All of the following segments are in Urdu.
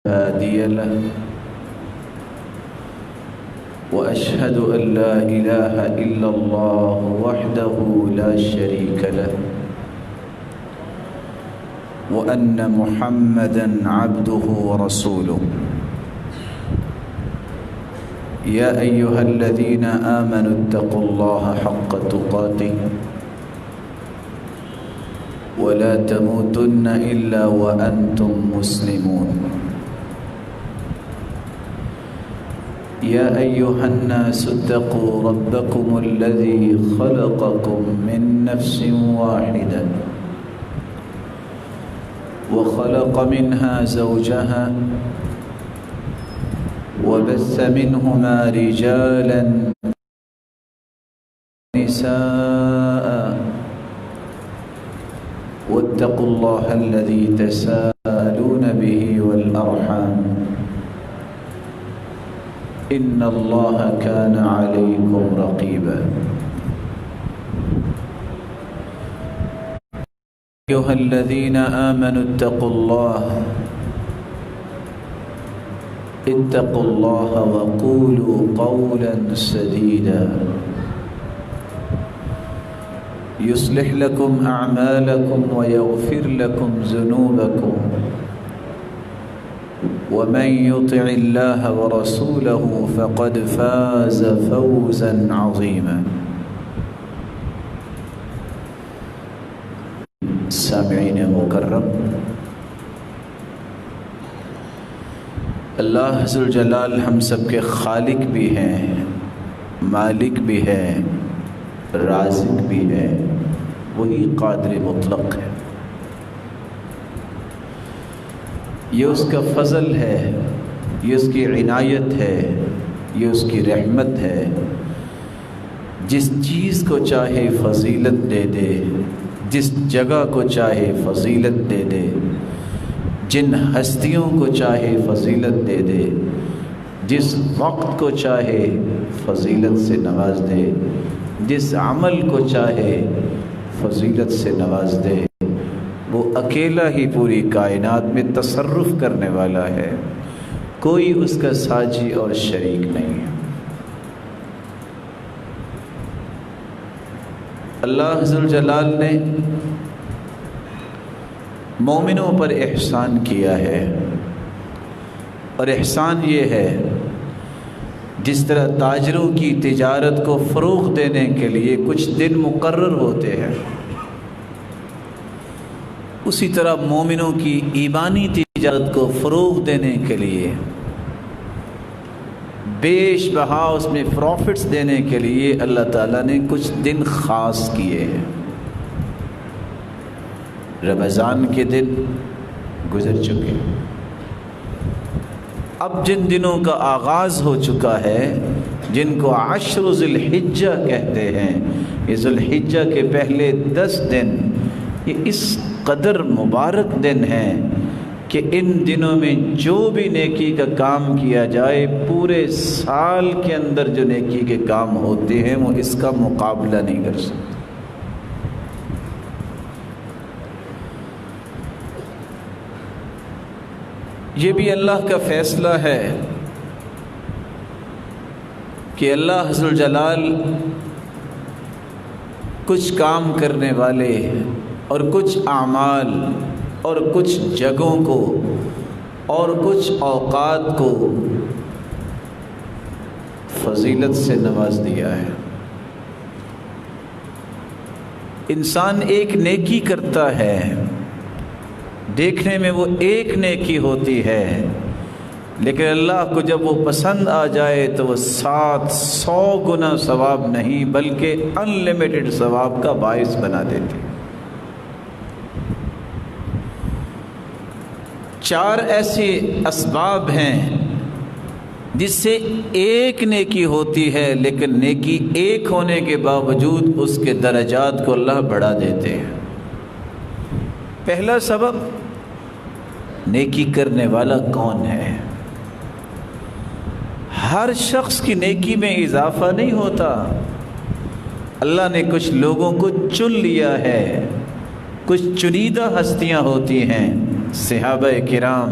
هادي له وأشهد أن لا إله إلا الله وحده لا شريك له وأن محمدًا عبده ورسوله يا أيها الذين آمنوا اتقوا الله حق تقاته ولا تموتن إلا وأنتم مسلمون يا أيها الناس اتقوا ربكم الذي خلقكم من نفس واحدة وخلق منها زوجها وبث منهما رجالا ونساء واتقوا الله الذي تساءلون به والأرحام إن الله كان عليكم رقيبا أيها الذين آمنوا اتقوا الله وقولوا قولا سديدا يصلح لكم أعمالكم ويغفر لكم ذنوبكم ومن يطع الله ورسوله فقد فاز فوزا عظيما سامعین مکرم، اللہ ذوالجلال ہم سب کے خالق بھی ہیں، مالک بھی ہے، رازق بھی ہے، وہی قادر مطلق ہے۔ یہ اس کا فضل ہے، یہ اس کی عنایت ہے، یہ اس کی رحمت ہے، جس چیز کو چاہے فضیلت دے دے، جس جگہ کو چاہے فضیلت دے دے، جن ہستیوں کو چاہے فضیلت دے دے، جس وقت کو چاہے فضیلت سے نواز دے، جس عمل کو چاہے فضیلت سے نواز دے، وہ اکیلا ہی پوری کائنات میں تصرف کرنے والا ہے، کوئی اس کا ساجی اور شریک نہیں ہے۔ اللہ ذوالجلال نے مومنوں پر احسان کیا ہے، اور احسان یہ ہے جس طرح تاجروں کی تجارت کو فروغ دینے کے لیے کچھ دن مقرر ہوتے ہیں، اسی طرح مومنوں کی ایمانی تجارت کو فروغ دینے کے لیے، بیش بہا اس میں پروفٹس دینے کے لیے اللہ تعالیٰ نے کچھ دن خاص کیے ہیں۔ رمضان کے دن گزر چکے، اب جن دنوں کا آغاز ہو چکا ہے، جن کو عشر ذی الحجہ کہتے ہیں، یہ ذی الحجہ کے پہلے 10 دن یہ اس قدر مبارک دن ہیں کہ ان دنوں میں جو بھی نیکی کا کام کیا جائے، پورے سال کے اندر جو نیکی کے کام ہوتے ہیں وہ اس کا مقابلہ نہیں کر سکتے۔ یہ بھی اللہ کا فیصلہ ہے کہ اللہ ذوالجلال کچھ کام کرنے والے اور کچھ اعمال اور کچھ جگہوں کو اور کچھ اوقات کو فضیلت سے نواز دیا ہے۔ انسان ایک نیکی کرتا ہے، دیکھنے میں وہ ایک نیکی ہوتی ہے، لیکن اللہ کو جب وہ پسند آ جائے تو وہ 700 گنا ثواب نہیں بلکہ انلمیٹڈ ثواب کا باعث بنا دیتی۔ 4 ایسے اسباب ہیں جس سے ایک نیکی ہوتی ہے، لیکن نیکی ایک ہونے کے باوجود اس کے درجات کو اللہ بڑھا دیتے ہیں۔ پہلا سبب، نیکی کرنے والا کون ہے؟ ہر شخص کی نیکی میں اضافہ نہیں ہوتا، اللہ نے کچھ لوگوں کو چن لیا ہے، کچھ چنیدہ ہستیاں ہوتی ہیں، صحابہ کرام،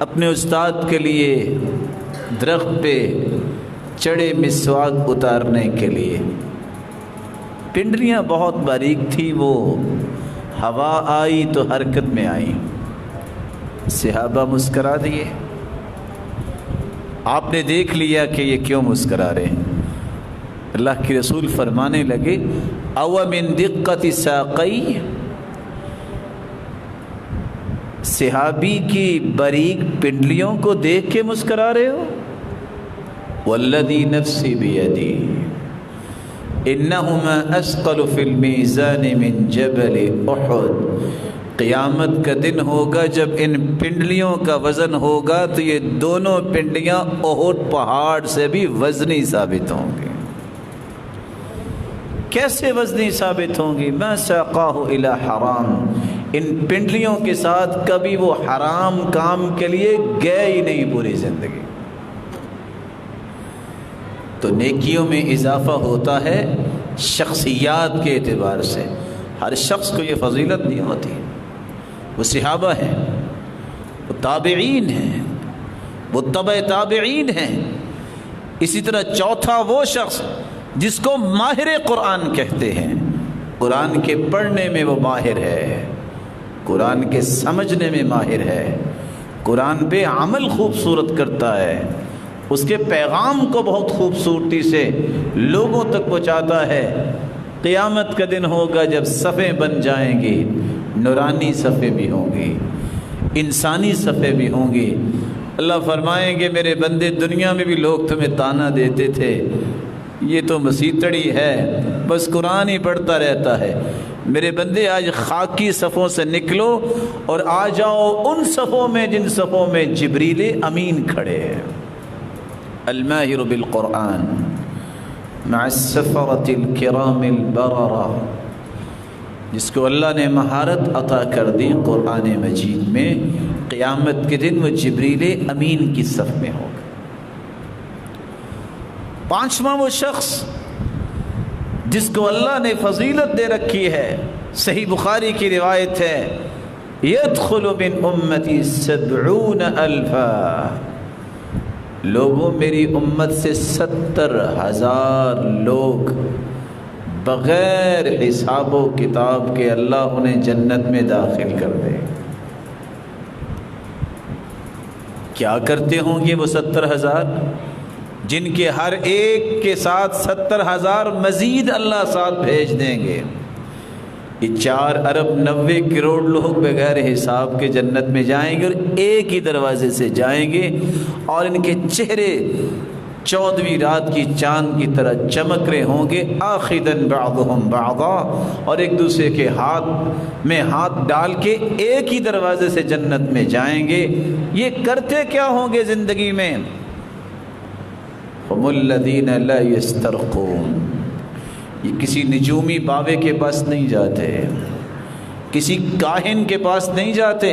اپنے استاد کے لیے درخت پہ چڑھے مسواک اتارنے کے لیے۔ پنڈلیاں بہت باریک تھی، وہ ہوا آئی تو حرکت میں آئی، صحابہ مسکرا دیے۔ آپ نے دیکھ لیا کہ یہ کیوں مسکرا رہے ہیں، اللہ کے رسول فرمانے لگے او من دقت ساقی، صحابی کی باریک پنڈلیوں کو دیکھ کے مسکرا رہے ہو؟ والذی نفسی بیدی انہما اثقل فی المیزان من جبل احد، قیامت کا دن ہوگا جب ان پنڈلیوں کا وزن ہوگا تو یہ دونوں پنڈلیاں احد پہاڑ سے بھی وزنی ثابت ہوں گی۔ کیسے وزنی ثابت ہوں گی؟ ما ساقاہ الی حرام، ان پنڈلیوں کے ساتھ کبھی وہ حرام کام کے لیے گئے ہی نہیں پوری زندگی۔ تو نیکیوں میں اضافہ ہوتا ہے شخصیات کے اعتبار سے، ہر شخص کو یہ فضیلت نہیں ہوتی۔ وہ صحابہ ہیں، وہ تابعین ہیں، وہ تبع تابعین ہیں۔ اسی طرح چوتھا وہ شخص جس کو ماہر قرآن کہتے ہیں، قرآن کے پڑھنے میں وہ ماہر ہے، قرآن کے سمجھنے میں ماہر ہے، قرآن پہ عمل خوبصورت کرتا ہے، اس کے پیغام کو بہت خوبصورتی سے لوگوں تک پہنچاتا ہے۔ قیامت کا دن ہوگا جب صفیں بن جائیں گی، نورانی صفیں بھی ہوں گی، انسانی صفیں بھی ہوں گی۔ اللہ فرمائیں گے میرے بندے، دنیا میں بھی لوگ تمہیں تانا دیتے تھے، یہ تو مسیتڑی ہے، بس قرآن ہی پڑھتا رہتا ہے۔ میرے بندے آج خاکی صفوں سے نکلو اور آ جاؤ ان صفوں میں جن صفوں میں جبریل امین کھڑے ہیں۔ الماہر بالقرآن مع السفرۃ الکرام البررہ، جس کو اللہ نے مہارت عطا کر دی قرآن مجید میں، قیامت کے دن وہ جبریل امین کی صف میں ہوگا۔ پانچواں وہ شخص جس کو اللہ نے فضیلت دے رکھی ہے، صحیح بخاری کی روایت ہے، يدخل من امتی 70,000، لوگوں میری امت سے 70,000 لوگ بغیر حساب و کتاب کے اللہ انہیں جنت میں داخل کر دے۔ کیا کرتے ہوں گے وہ 70,000 جن کے ہر ایک کے ساتھ 70,000 مزید اللہ ساتھ بھیج دیں گے؟ یہ 4 ارب 90 کروڑ لوگ بغیر حساب کے جنت میں جائیں گے اور ایک ہی دروازے سے جائیں گے، اور ان کے چہرے 14ویں رات کی چاند کی طرح چمک رہے ہوں گے، آخذاً بعضهم بعضا، اور ایک دوسرے کے ہاتھ میں ہاتھ ڈال کے ایک ہی دروازے سے جنت میں جائیں گے۔ یہ کرتے کیا ہوں گے زندگی میں؟ هم الذین لا یسترقون، یہ کسی نجومی باوے کے پاس نہیں جاتے، کسی کاہن کے پاس نہیں جاتے،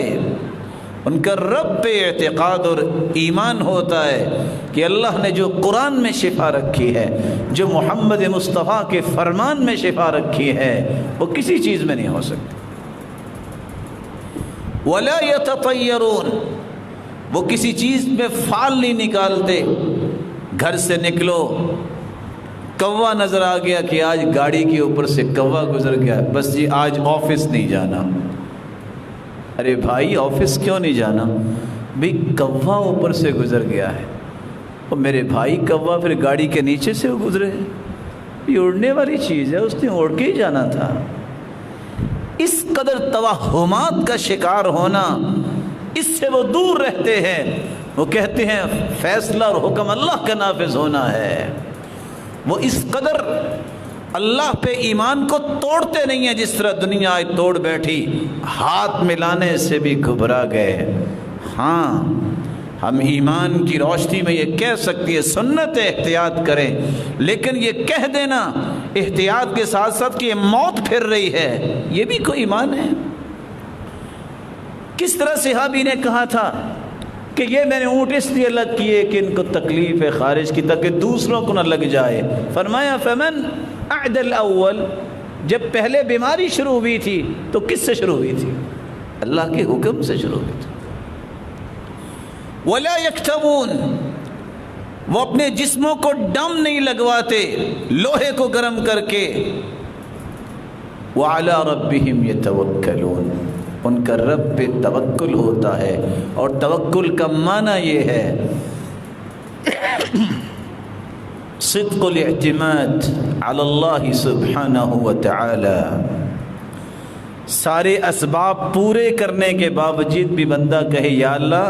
ان کا رب پہ اعتقاد اور ایمان ہوتا ہے کہ اللہ نے جو قرآن میں شفا رکھی ہے، جو محمد مصطفیٰ کے فرمان میں شفا رکھی ہے، وہ کسی چیز میں نہیں ہو سکتی۔ ولا یتطیرون، وہ کسی چیز میں فال نہیں نکالتے۔ گھر سے نکلو، کوا نظر آ گیا کہ آج گاڑی کے اوپر سے کوا گزر گیا، بس جی آج آفس نہیں جانا۔ ارے بھائی آفس کیوں نہیں جانا؟ بھئی کوا اوپر سے گزر گیا ہے۔ اور میرے بھائی کوا پھر گاڑی کے نیچے سے گزرے، یہ اڑنے والی چیز ہے، اس نے اڑ کے ہی جانا تھا۔ اس قدر توہمات کا شکار ہونا، اس سے وہ دور رہتے ہیں۔ وہ کہتے ہیں فیصلہ اور حکم اللہ کا نافذ ہونا ہے۔ وہ اس قدر اللہ پہ ایمان کو توڑتے نہیں ہیں جس طرح دنیا آج توڑ بیٹھی، ہاتھ ملانے سے بھی گھبرا گئے۔ ہاں ہم ایمان کی روشنی میں یہ کہہ سکتی ہے سنت احتیاط کریں، لیکن یہ کہہ دینا احتیاط کے ساتھ ساتھ کہ یہ موت پھر رہی ہے، یہ بھی کوئی ایمان ہے؟ کس طرح صحابی نے کہا تھا کہ یہ میں نے اونٹ اس لیے الگ کیے کہ ان کو تکلیف ہے خارج کی، تاکہ دوسروں کو نہ لگ جائے۔ فرمایا فمن اعد الاول، جب پہلے بیماری شروع ہوئی تھی تو کس سے شروع ہوئی تھی؟ اللہ کے حکم سے شروع ہوئی تھی۔ ولا یکتوون، وہ اپنے جسموں کو دم نہیں لگواتے لوہے کو گرم کر کے. وعلی ربہم یتوکلون، ان کا رب پہ توکل ہوتا ہے. اور توکل کا معنی یہ ہے صدق الاعتماد علی اللہ سبحانہ وتعالی. سارے اسباب پورے کرنے کے باوجود بھی بندہ کہے یا اللہ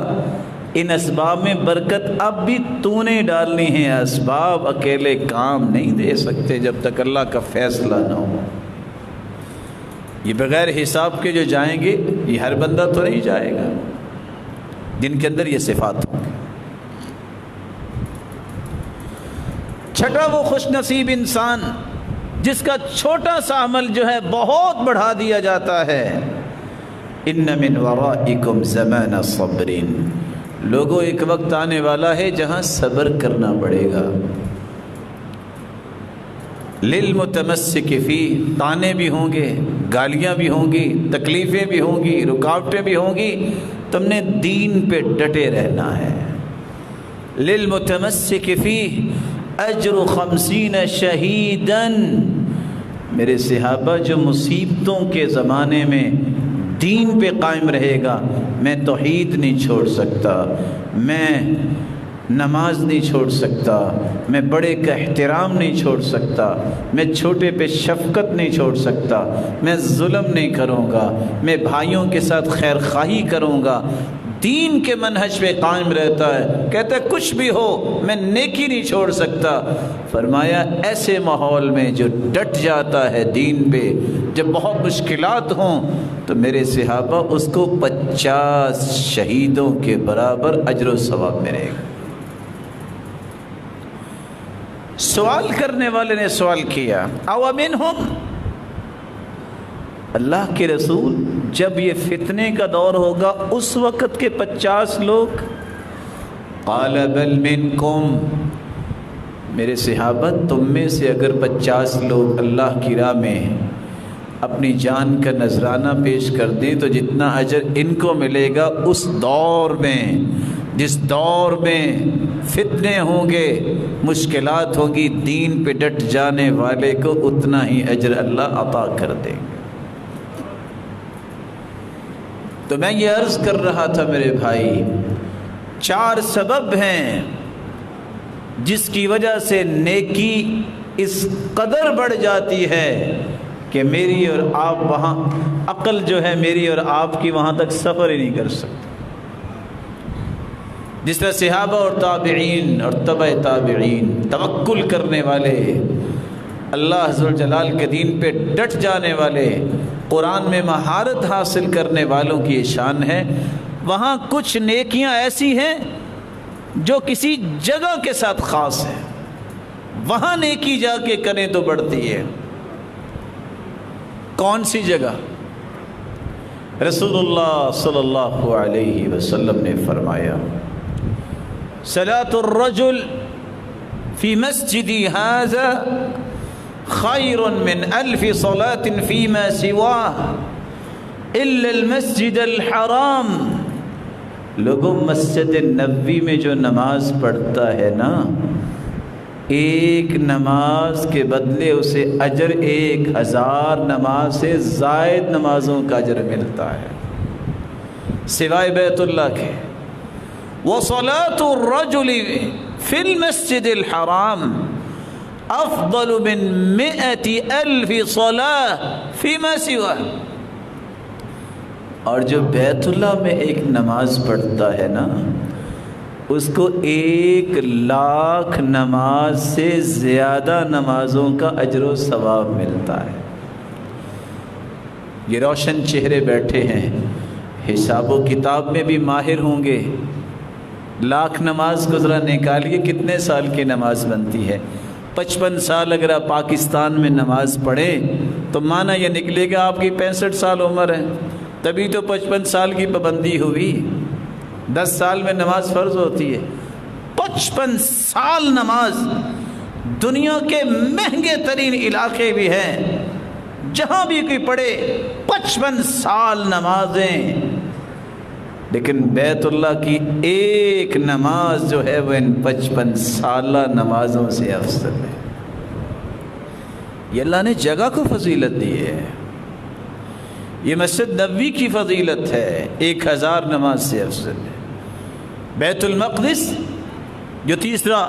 ان اسباب میں برکت اب بھی تو نے ڈالنی ہے، اسباب اکیلے کام نہیں دے سکتے جب تک اللہ کا فیصلہ نہ ہو. یہ بغیر حساب کے جو جائیں گے یہ ہر بندہ تو نہیں جائے گا جن کے اندر یہ صفات ہوں گی. چھٹا وہ خوش نصیب انسان جس کا چھوٹا سا عمل جو ہے بہت بڑھا دیا جاتا ہے. ان من ورائکم زمان صبر، لوگوں ایک وقت آنے والا ہے جہاں صبر کرنا پڑے گا. للمتمسک فی، طعنے بھی ہوں گے، گالیاں بھی ہوں گی، تکلیفیں بھی ہوں گی، رکاوٹیں بھی ہوں گی، تم نے دین پہ ڈٹے رہنا ہے. للمتمسک فی اجر 50 شہیداً، میرے صحابہ جو مصیبتوں کے زمانے میں دین پہ قائم رہے گا، میں توحید نہیں چھوڑ سکتا، میں نماز نہیں چھوڑ سکتا، میں بڑے کا احترام نہیں چھوڑ سکتا، میں چھوٹے پہ شفقت نہیں چھوڑ سکتا، میں ظلم نہیں کروں گا، میں بھائیوں کے ساتھ خیر خواہی کروں گا. دین کے منہج پہ قائم رہتا ہے، کہتا ہے کچھ بھی ہو میں نیکی نہیں چھوڑ سکتا. فرمایا ایسے ماحول میں جو ڈٹ جاتا ہے دین پہ، جب بہت مشکلات ہوں تو میرے صحابہ اس کو 50 شہیدوں کے برابر اجر و ثواب ملے گا. سوال کرنے والے نے سوال کیا او منہم، اللہ کے رسول جب یہ فتنے کا دور ہوگا اس وقت کے 50 لوگ؟ قال بل منکم، میرے صحابہ تم میں سے اگر 50 لوگ اللہ کی راہ میں اپنی جان کا نذرانہ پیش کر دیں تو جتنا اجر ان کو ملے گا اس دور میں، جس دور میں فتنے ہوں گے، مشکلات ہوں گی، دین پہ ڈٹ جانے والے کو اتنا ہی اجر اللہ عطا کر دیں گے. تو میں یہ عرض کر رہا تھا میرے بھائی، 4 سبب ہیں جس کی وجہ سے نیکی اس قدر بڑھ جاتی ہے کہ میری اور آپ وہاں عقل جو ہے میری اور آپ کی وہاں تک سفر ہی نہیں کر سکتی. جس طرح صحابہ اور تابعین اور تبع تابعین، توکل کرنے والے، اللہ عز و جلال کے دین پہ ڈٹ جانے والے، قرآن میں مہارت حاصل کرنے والوں کی یہ شان ہے. وہاں کچھ نیکیاں ایسی ہیں جو کسی جگہ کے ساتھ خاص ہیں، وہاں نیکی جا کے کریں تو بڑھتی ہے. کون سی جگہ؟ رسول اللہ صلی اللہ علیہ وسلم نے فرمایا صلاۃ الرجل فی مسجدی ھذا خیر من 1000 صلاة فیما سواہ الا المسجد الحرام. لوگوں مسجد نبوی میں جو نماز پڑھتا ہے نا، ایک نماز کے بدلے اسے اجر 1000 نماز سے زائد نمازوں کا اجر ملتا ہے سوائے بیت اللہ کے. وصلاة الرجل فی المسجد الحرام افضل من 100,000 صلاة فیما سواہ. اور جو بیت اللہ میں ایک نماز پڑھتا ہے نا، اس کو 1,00,000 نماز سے زیادہ نمازوں کا اجر و ثواب ملتا ہے. یہ روشن چہرے بیٹھے ہیں، حساب و کتاب میں بھی ماہر ہوں گے. 1,00,000 نماز کو ذرا نکالیے، کتنے سال کی نماز بنتی ہے؟ 55 سال اگر آپ پاکستان میں نماز پڑھیں تو مانا یہ نکلے گا آپ کی 65 سال عمر ہے، تبھی تو 55 سال کی پابندی ہوئی. 10 سال میں نماز فرض ہوتی ہے. 55 سال نماز، دنیا کے مہنگے ترین علاقے بھی ہیں جہاں بھی کوئی پڑھے 55 سال نمازیں. لیکن بیت اللہ کی ایک نماز جو ہے وہ ان 55 سالہ نمازوں سے افضل ہے۔ یہ اللہ نے جگہ کو فضیلت دی ہے، یہ مسجد نبوی کی فضیلت ہے، 1000 نماز سے افضل ہے۔ بیت المقدس جو تیسرا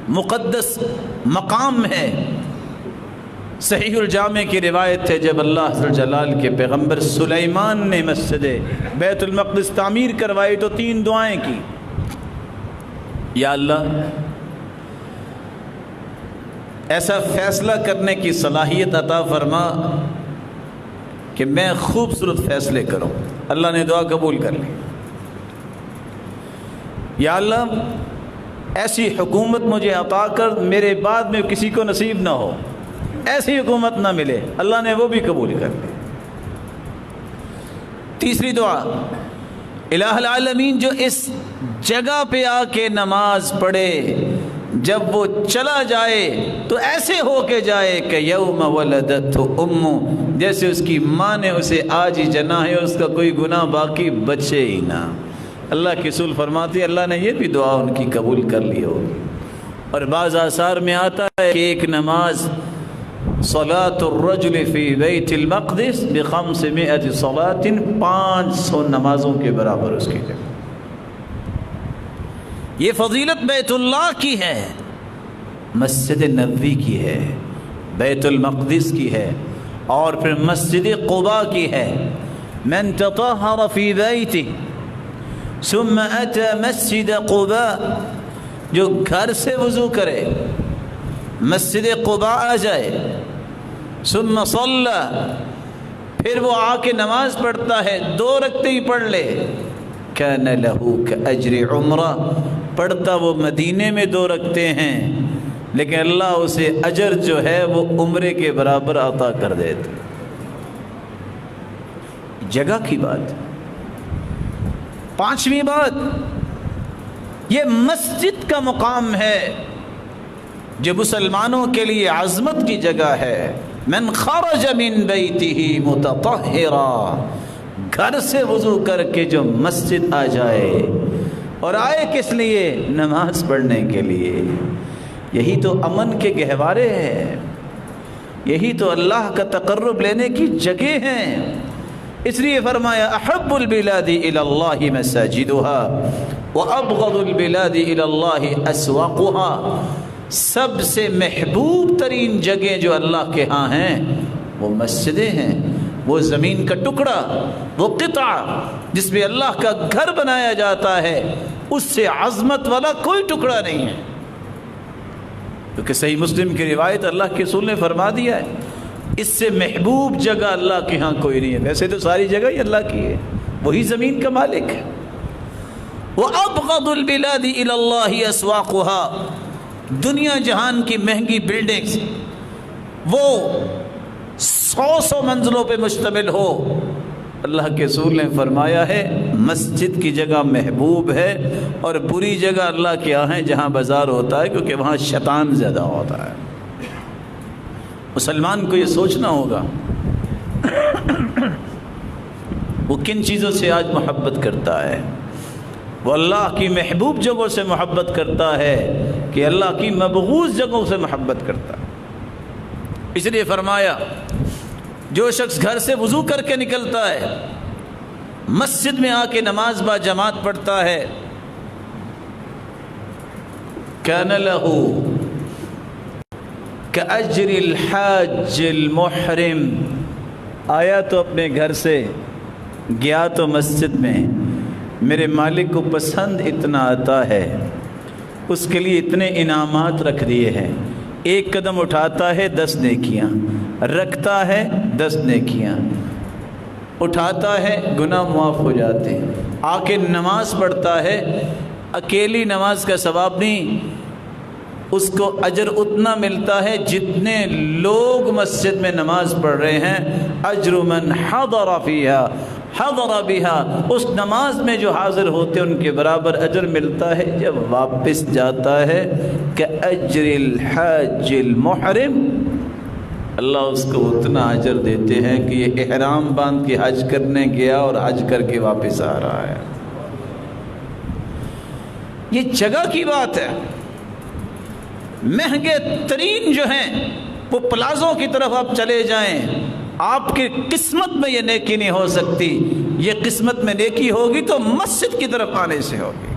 مقدس مقام ہے، صحیح الجامع کی روایت ہے جب اللہ ذو الجلال کے پیغمبر سلیمان نے مسجد بیت المقدس تعمیر کروائی تو 3 دعائیں کی، یا اللہ ایسا فیصلہ کرنے کی صلاحیت عطا فرما کہ میں خوبصورت فیصلے کروں۔ اللہ نے دعا قبول کر لی۔ یا اللہ ایسی حکومت مجھے عطا کر میرے بعد میں کسی کو نصیب نہ ہو، ایسی حکومت نہ ملے، اللہ نے وہ بھی قبول کر لی۔ تیسری دعا، الہ العالمین جو اس جگہ پہ آ کے نماز پڑھے جب وہ چلا جائے تو ایسے ہو کے جائے کہ یوم ولدت امہ، جیسے اس کی ماں نے اسے آج ہی جنا ہے، اس کا کوئی گناہ باقی بچے ہی نہ۔ اللہ کے رسول فرماتے ہیں اللہ نے یہ بھی دعا ان کی قبول کر لی ہوگی۔ اور بعض آثار میں آتا ہے کہ ایک نماز صلاۃ الرجل فی بیت المقدس ب500 صلاۃ، 500 نمازوں کے برابر اس کی جگہ۔ یہ فضیلت بیت اللہ کی ہے، مسجد نبوی کی ہے، بیت المقدس کی ہے، اور پھر مسجد قباء کی ہے۔ من تطہر فی بیتہ ثم اتى مسجد قباء، جو گھر سے وضو کرے مسجد قباء آ جائے، ثم صلی، پھر وہ آ کے نماز پڑھتا ہے، 2 رکعتیں ہی پڑھ لے، کان لہ کاجر عمرہ، پڑھتا وہ مدینے میں 2 رکعتیں ہیں لیکن اللہ اسے اجر جو ہے وہ عمرے کے برابر عطا کر دیتے۔ جگہ کی بات۔ 5ویں بات، یہ مسجد کا مقام ہے جو مسلمانوں کے لیے عظمت کی جگہ ہے۔ من خرج من بیتہ متطہرا، گھر سے وضو کر کے جو مسجد آ جائے، اور آئے کس لیے؟ نماز پڑھنے کے لیے۔ یہی تو امن کے گہوارے ہیں، یہی تو اللہ کا تقرب لینے کی جگہ ہیں۔ اس لیے فرمایا احب البلاد الی اللہ مساجدها وابغض البلاد الی اللہ اسواقها، سب سے محبوب ترین جگہیں جو اللہ کے ہاں ہیں وہ مسجدیں ہیں، وہ زمین کا ٹکڑا، وہ قطعہ جس میں اللہ کا گھر بنایا جاتا ہے، اس سے عظمت والا کوئی ٹکڑا نہیں ہے۔ کیونکہ صحیح مسلم کی روایت اللہ کے رسول نے فرما دیا ہے اس سے محبوب جگہ اللہ کے ہاں کوئی نہیں ہے۔ ویسے تو ساری جگہ ہی اللہ کی ہے، وہی زمین کا مالک ہے۔ وَأَبْغَضُ الْبِلَادِ إِلَى اللَّهِ أَسْوَاقُهَا، دنیا جہان کی مہنگی بلڈنگز وہ 100 منزلوں پہ مشتمل ہو، اللہ کے رسول نے فرمایا ہے مسجد کی جگہ محبوب ہے، اور بری جگہ اللہ کے یہاں ہے جہاں بازار ہوتا ہے، کیونکہ وہاں شیطان زیادہ ہوتا ہے۔ مسلمان کو یہ سوچنا ہوگا وہ کن چیزوں سے آج محبت کرتا ہے۔ وہ اللہ کی محبوب جگہوں سے محبت کرتا ہے کہ اللہ کی مبغوض جگہوں سے محبت کرتا ہے۔ اس لیے فرمایا جو شخص گھر سے وضو کر کے نکلتا ہے، مسجد میں آ کے نماز با جماعت پڑھتا ہے، کان لہ کأجر الحاج المحرم، آیا تو اپنے گھر سے، گیا تو مسجد میں، میرے مالک کو پسند اتنا آتا ہے، اس کے لیے اتنے انعامات رکھ دیے ہیں، 1 قدم اٹھاتا ہے 10 نیکیاں، رکھتا ہے 10 نیکیاں، اٹھاتا ہے گناہ معاف ہو جاتے ہیں، آ کے نماز پڑھتا ہے، اکیلی نماز کا ثواب نہیں، اس کو اجر اتنا ملتا ہے جتنے لوگ مسجد میں نماز پڑھ رہے ہیں، اجر من حضر فیہا حضر بہا، اس نماز میں جو حاضر ہوتے ہیں ان کے برابر اجر ملتا ہے۔ جب واپس جاتا ہے کہ اجر الحاج المحرم، اللہ اس کو اتنا اجر دیتے ہیں کہ یہ احرام باندھ کے حج کرنے گیا اور حج کر کے واپس آ رہا ہے۔ یہ جگہ کی بات ہے۔ مہنگے ترین جو ہیں وہ پلازوں کی طرف آپ چلے جائیں، آپ کی قسمت میں یہ نیکی نہیں ہو سکتی۔ یہ قسمت میں نیکی ہوگی تو مسجد کی طرف آنے سے ہوگی۔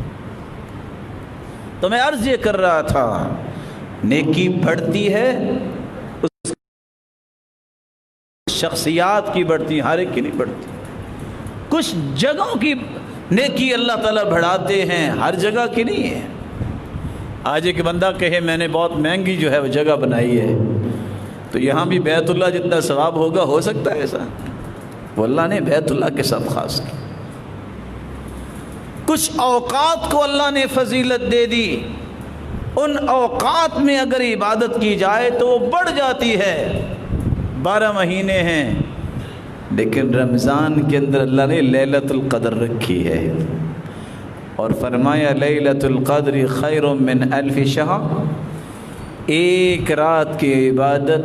تو میں عرض یہ کر رہا تھا، نیکی بڑھتی ہے اس شخصیات کی بڑھتی، ہر ایک کی نہیں بڑھتی۔ کچھ جگہوں کی نیکی اللہ تعالیٰ بڑھاتے ہیں، ہر جگہ کی نہیں ہے۔ آج ایک بندہ کہے میں نے بہت مہنگی جو ہے وہ جگہ بنائی ہے، تو یہاں بھی بیت اللہ جتنا ثواب ہوگا، ہو سکتا ہے ایسا؟ وہ اللہ نے بیت اللہ کے ساتھ خاص کی۔ کچھ اوقات کو اللہ نے فضیلت دے دی، ان اوقات میں اگر عبادت کی جائے تو وہ بڑھ جاتی ہے۔ 12 مہینے ہیں، لیکن رمضان کے اندر اللہ نے لیلۃ القدر رکھی ہے، اور فرمایا لیلۃ القدر خیر من الف شہر۔ ایک رات کی عبادت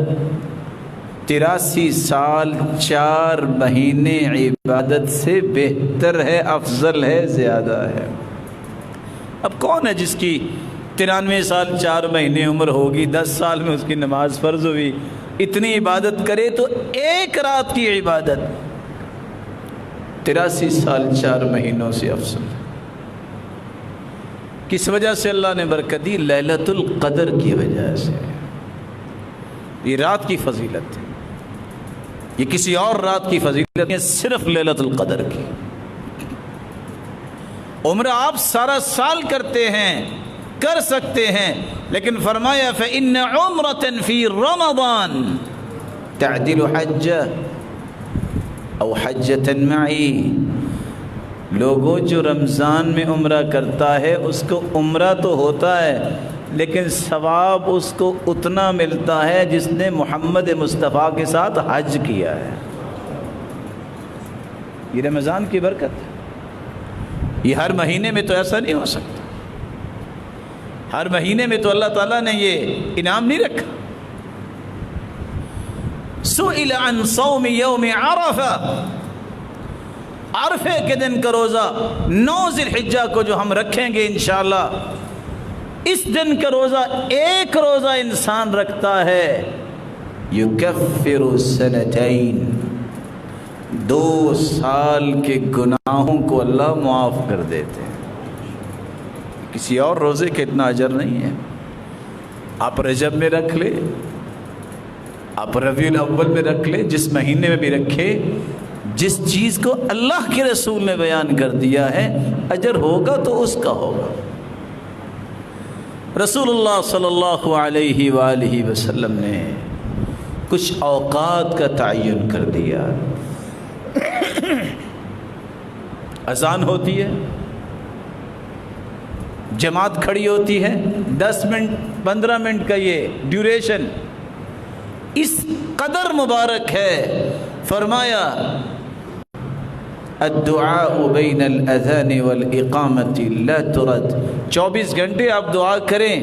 83 سال 4 مہینے عبادت سے بہتر ہے، افضل ہے، زیادہ ہے۔ اب کون ہے جس کی 93 سال 4 مہینے عمر ہوگی، 10 سال میں اس کی نماز فرض ہوئی، اتنی عبادت کرے تو ایک رات کی عبادت 83 سال 4 مہینوں سے افضل ہے۔ کس وجہ سے اللہ نے برکت دی؟ لیلۃ القدر کی وجہ سے۔ یہ رات کی فضیلت ہے، یہ کسی اور رات کی فضیلت نہیں، صرف لیلۃ القدر کی۔ عمرہ آپ سارا سال کرتے ہیں، کر سکتے ہیں، لیکن فرمایا فإن عمرة فی رمضان تعدل حجة او حجة معی۔ لوگوں جو رمضان میں عمرہ کرتا ہے اس کو عمرہ تو ہوتا ہے، لیکن ثواب اس کو اتنا ملتا ہے جس نے محمد مصطفیٰ کے ساتھ حج کیا ہے۔ یہ رمضان کی برکت ہے۔ یہ ہر مہینے میں تو ایسا نہیں ہو سکتا، ہر مہینے میں تو اللہ تعالیٰ نے یہ انعام نہیں رکھا۔ سئل عن صوم یوم عرفہ، عرفے کے دن کا روزہ 9 ذی الحجہ کو جو ہم رکھیں گے انشاءاللہ، اس دن کا روزہ ایک روزہ انسان رکھتا ہے، یکفر سنتین، 2 سال کے گناہوں کو اللہ معاف کر دیتے ہیں۔ کسی اور روزے کے اتنا اجر نہیں ہے۔ آپ رجب میں رکھ لے، آپ ربیع الاول میں رکھ لے، جس مہینے میں بھی رکھے، جس چیز کو اللہ کے رسول نے بیان کر دیا ہے، اجر ہوگا تو اس کا ہوگا۔ رسول اللہ صلی اللہ علیہ وآلہ وسلم نے کچھ اوقات کا تعین کر دیا۔ اذان ہوتی ہے، جماعت کھڑی ہوتی ہے، 10 منٹ 15 منٹ کا یہ ڈیوریشن اس قدر مبارک ہے۔ فرمایا الدعاء بین الاذان والاقامت لا ترد، 24 گھنٹے آپ دعا کریں،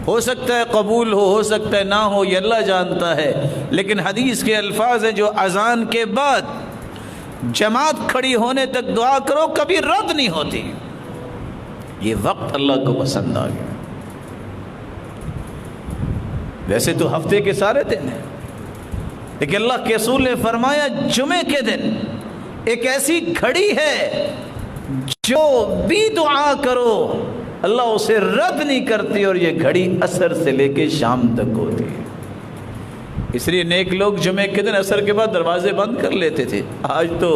ہو سکتا ہے قبول ہو سکتا ہے نہ ہو، یہ اللہ جانتا ہے، لیکن حدیث کے الفاظ ہیں جو اذان کے بعد جماعت کھڑی ہونے تک دعا کرو کبھی رد نہیں ہوتی۔ یہ وقت اللہ کو پسند آ گیا۔ ویسے تو ہفتے کے سارے دن ہیں، لیکن اللہ کے رسول نے فرمایا جمعے کے دن ایک ایسی گھڑی ہے جو بھی دعا کرو اللہ اسے رد نہیں کرتی، اور یہ گھڑی عصر سے لے کے شام تک ہوتی ہے۔ اس لیے نیک لوگ جمعے کے دن عصر کے بعد دروازے بند کر لیتے تھے۔ آج تو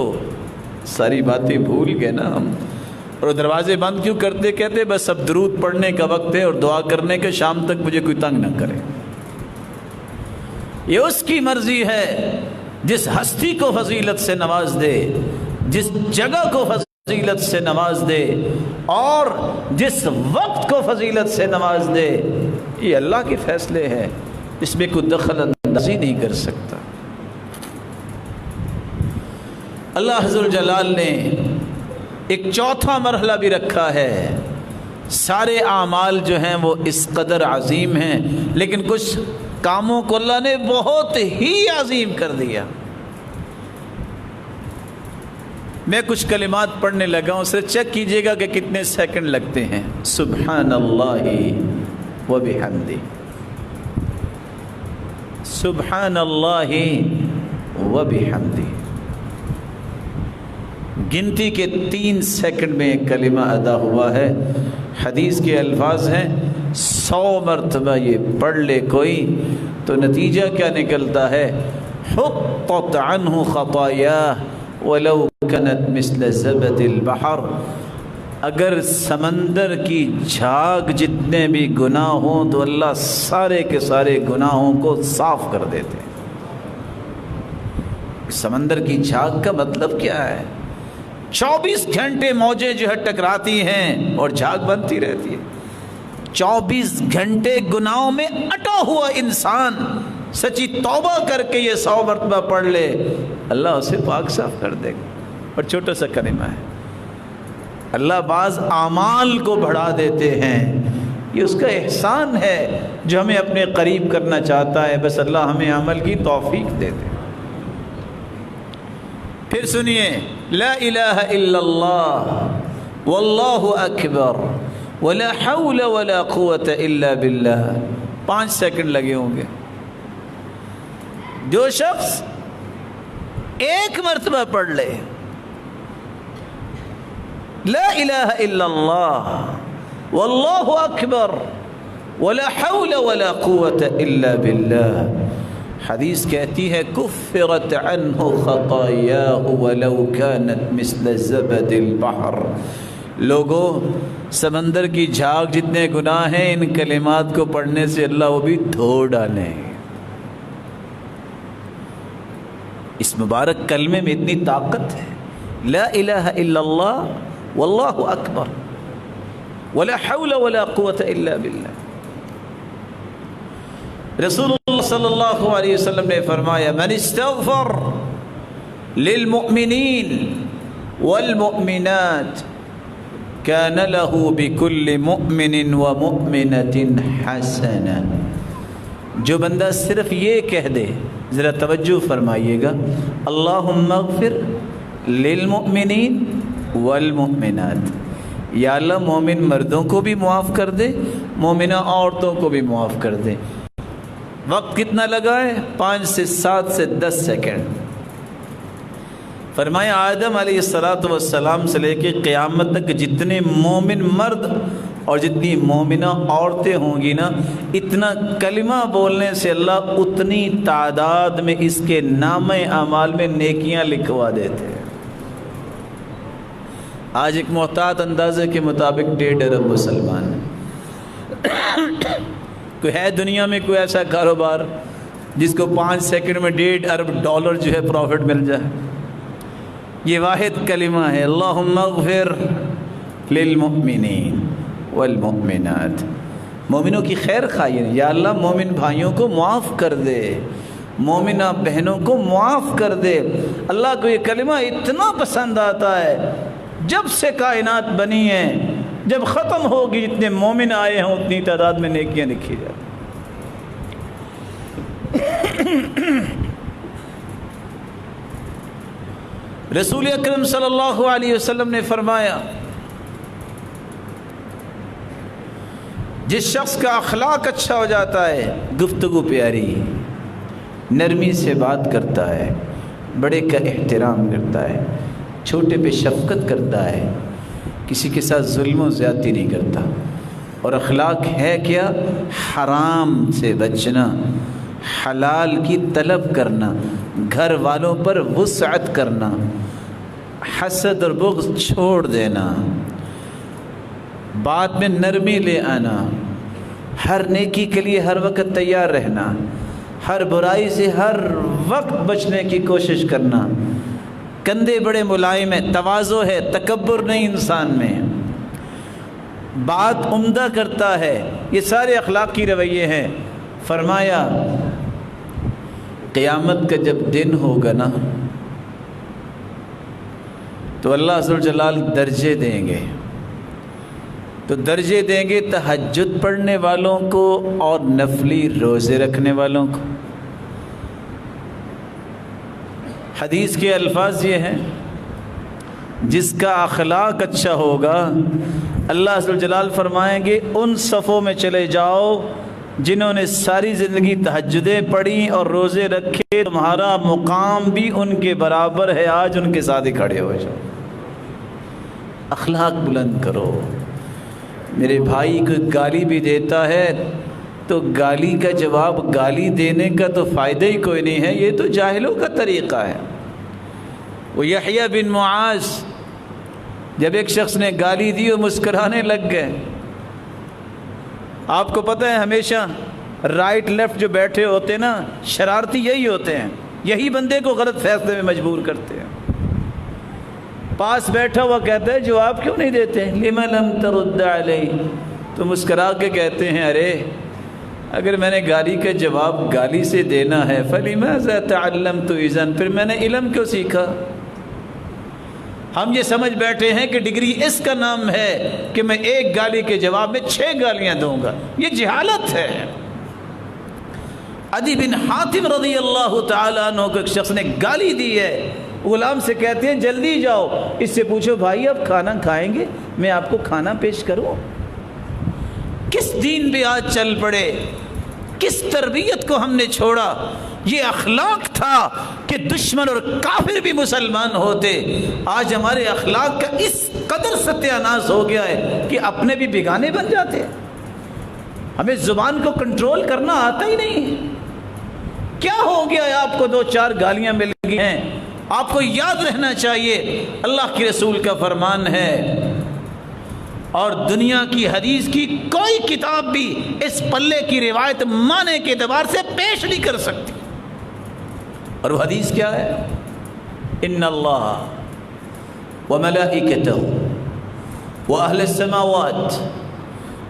ساری باتیں بھول گئے نا ہم، اور دروازے بند کیوں کرتے؟ کہتے بس اب درود پڑھنے کا وقت ہے اور دعا کرنے کے، شام تک مجھے کوئی تنگ نہ کرے۔ یہ اس کی مرضی ہے، جس ہستی کو فضیلت سے نواز دے، جس جگہ کو فضیلت سے نواز دے، اور جس وقت کو فضیلت سے نواز دے، یہ اللہ کے فیصلے ہیں، اس میں کوئی دخل اندازی نہیں کر سکتا۔ اللہ عز و جلال نے ایک چوتھا مرحلہ بھی رکھا ہے۔ سارے اعمال جو ہیں وہ اس قدر عظیم ہیں، لیکن کچھ کاموں کو اللہ نے بہت ہی عظیم کر دیا۔ میں کچھ کلمات پڑھنے لگا ہوں، اسے چیک کیجئے گا کہ کتنے سیکنڈ لگتے ہیں۔ سبحان اللہ و بحمدہ، سبحان اللہ و بحمدہ، گنتی کے 3 سیکنڈ میں ایک کلمہ ادا ہوا ہے۔ حدیث کے الفاظ ہیں 100 مرتبہ یہ پڑھ لے کوئی تو نتیجہ کیا نکلتا ہے؟ حطت عنہ خطایاہ ولو كانت مثل زبد البحر، اگر سمندر کی جھاگ جتنے بھی گناہ ہوں تو اللہ سارے کے سارے گناہوں کو صاف کر دیتے ہیں۔ سمندر کی جھاگ کا مطلب کیا ہے؟ 24 گھنٹے موجیں جو ہے ٹکراتی ہیں اور جھاگ بنتی رہتی ہے۔ 24 گھنٹے گناہوں میں اٹا ہوا انسان سچی توبہ کر کے یہ 100 مرتبہ پڑھ لے، اللہ اسے پاک صاف کر دے گا۔ اور چھوٹا سا کلمہ ہے، اللہ بعض اعمال کو بڑھا دیتے ہیں، یہ اس کا احسان ہے جو ہمیں اپنے قریب کرنا چاہتا ہے، بس اللہ ہمیں عمل کی توفیق دے دے۔ پھر سنیے، لا الہ الا اللہ واللہ اکبر ولا حول ولا قوت الا باللہ، 5 سیکنڈ لگے ہوں گے۔ جو شخص ایک مرتبہ پڑھ لے لا الہ الا اللہ واللہ اکبر ولا حول ولا قوت الا باللہ، حدیث کہتی ہے کفرت عنہ خطایاہ ولو كانت مثل زبد البحر۔ لوگوں، سمندر کی جھاگ جتنے گناہ ہیں ان کلمات کو پڑھنے سے اللہ وہ بھی دھو ڈالیں۔ اس مبارک کلمے میں اتنی طاقت ہے، لا الہ الا اللہ واللہ اکبر ولا حول ولا قوت الا باللہ۔ رسول اللہ صلی اللہ علیہ وسلم نے فرمایا من استغفر للمؤمنین والمؤمنات كان له بكل مؤمن ومؤمنة حسنہ، جو بندہ صرف یہ کہہ دے، ذرا توجہ فرمائیے گا، اللہم اغفر للمؤمنین والمؤمنات، یا اللہ مومن مردوں کو بھی معاف کر دے، مومنہ عورتوں کو بھی معاف کر دے۔ وقت کتنا لگا ہے؟ 5 سے 7 سے 10 سیکنڈ۔ فرمایا آدم علیہ السلام سے لے کے قیامت تک جتنے مومن مرد اور جتنی مومنہ عورتیں ہوں گی نا، اتنا کلمہ بولنے سے اللہ اتنی تعداد میں اس کے نامہ اعمال میں نیکیاں لکھوا دیتے ہیں۔ آج ایک محتاط اندازے کے مطابق 1.5 ارب مسلمان ہیں۔ کوئی ہے دنیا میں کوئی ایسا کاروبار جس کو 5 سیکنڈ میں 1.5 ارب ڈالر جو ہے پروفٹ مل جائے؟ یہ واحد کلمہ ہے، اللہم اغفر للمؤمنین والمؤمنات، مومنوں کی خیر خواہی، یا اللہ مومن بھائیوں کو معاف کر دے، مومنہ بہنوں کو معاف کر دے۔ اللہ کو یہ کلمہ اتنا پسند آتا ہے، جب سے کائنات بنی ہے، جب ختم ہوگی جتنے مومن آئے ہیں اتنی تعداد میں نیکیاں لکھی جاتی۔ رسول اکرم صلی اللہ علیہ وسلم نے فرمایا جس شخص کا اخلاق اچھا ہو جاتا ہے، گفتگو پیاری، نرمی سے بات کرتا ہے، بڑے کا احترام کرتا ہے، چھوٹے پہ شفقت کرتا ہے، کسی کے ساتھ ظلم و زیادتی نہیں کرتا، اور اخلاق ہے کیا؟ حرام سے بچنا، حلال کی طلب کرنا، گھر والوں پر وسعت کرنا، حسد اور بغض چھوڑ دینا، بات میں نرمی لے آنا، ہر نیکی کے لیے ہر وقت تیار رہنا، ہر برائی سے ہر وقت بچنے کی کوشش کرنا، کندھے بڑے ملائم ہیں، تواضع ہے، تکبر نہیں انسان میں، بات عمدہ کرتا ہے، یہ سارے اخلاقی رویے ہیں۔ فرمایا قیامت کا جب دن ہوگا نا تو اللہ عز و جلال درجے دیں گے، تو درجے دیں گے تہجد پڑھنے والوں کو اور نفلی روزے رکھنے والوں کو۔ حدیث کے الفاظ یہ ہیں، جس کا اخلاق اچھا ہوگا اللہ ذو الجلال فرمائیں گے ان صفوں میں چلے جاؤ جنہوں نے ساری زندگی تہجدیں پڑھی اور روزے رکھے، تمہارا مقام بھی ان کے برابر ہے، آج ان کے ساتھ ہی کھڑے ہو جاؤ۔ اخلاق بلند کرو۔ میرے بھائی کو گالی بھی دیتا ہے تو گالی کا جواب گالی دینے کا تو فائدہ ہی کوئی نہیں ہے، یہ تو جاہلوں کا طریقہ ہے۔ وہ یحییٰ بن معاذ جب ایک شخص نے گالی دی وہ مسکرانے لگ گئے۔ آپ کو پتہ ہے ہمیشہ رائٹ لیفٹ جو بیٹھے ہوتے ہیں نا، شرارتی یہی ہوتے ہیں، یہی بندے کو غلط فیصلے میں مجبور کرتے ہیں۔ پاس بیٹھا ہوا کہتا ہے جواب کیوں نہیں دیتے، لم لم ترد علی، تو مسکرا کے کہتے ہیں ارے اگر میں نے گالی کا جواب گالی سے دینا ہے فلماذا تعلمت اذا، پھر میں نے علم کیوں سیکھا۔ ہم یہ سمجھ بیٹھے ہیں کہ ڈگری اس کا نام ہے کہ میں ایک گالی کے جواب میں 6 گالیاں دوں گا، یہ جہالت ہے۔ عدی بن حاتم رضی اللہ تعالیٰ عنہ کو ایک شخص نے گالی دی ہے، غلام سے کہتے ہیں جلدی جاؤ اس سے پوچھو بھائی آپ کھانا کھائیں گے، میں آپ کو کھانا پیش کروں۔ کس دین پہ آج چل پڑے، کس تربیت کو ہم نے چھوڑا۔ یہ اخلاق تھا کہ دشمن اور کافر بھی مسلمان ہوتے، آج ہمارے اخلاق کا اس قدر ستیہ ناش ہو گیا ہے کہ اپنے بھی بیگانے بن جاتے ہیں۔ ہمیں زبان کو کنٹرول کرنا آتا ہی نہیں۔ کیا ہو گیا ہے آپ کو 2-4 گالیاں مل گئی ہیں، آپ کو یاد رہنا چاہیے اللہ کے رسول کا فرمان ہے اور دنیا کی حدیث کی کوئی کتاب بھی اس پلے کی روایت معنی کے اعتبار سے پیش نہیں کر سکتی۔ اور وہ حدیث کیا ہے؟ ان اللہ وملائکتہ واہل السماوات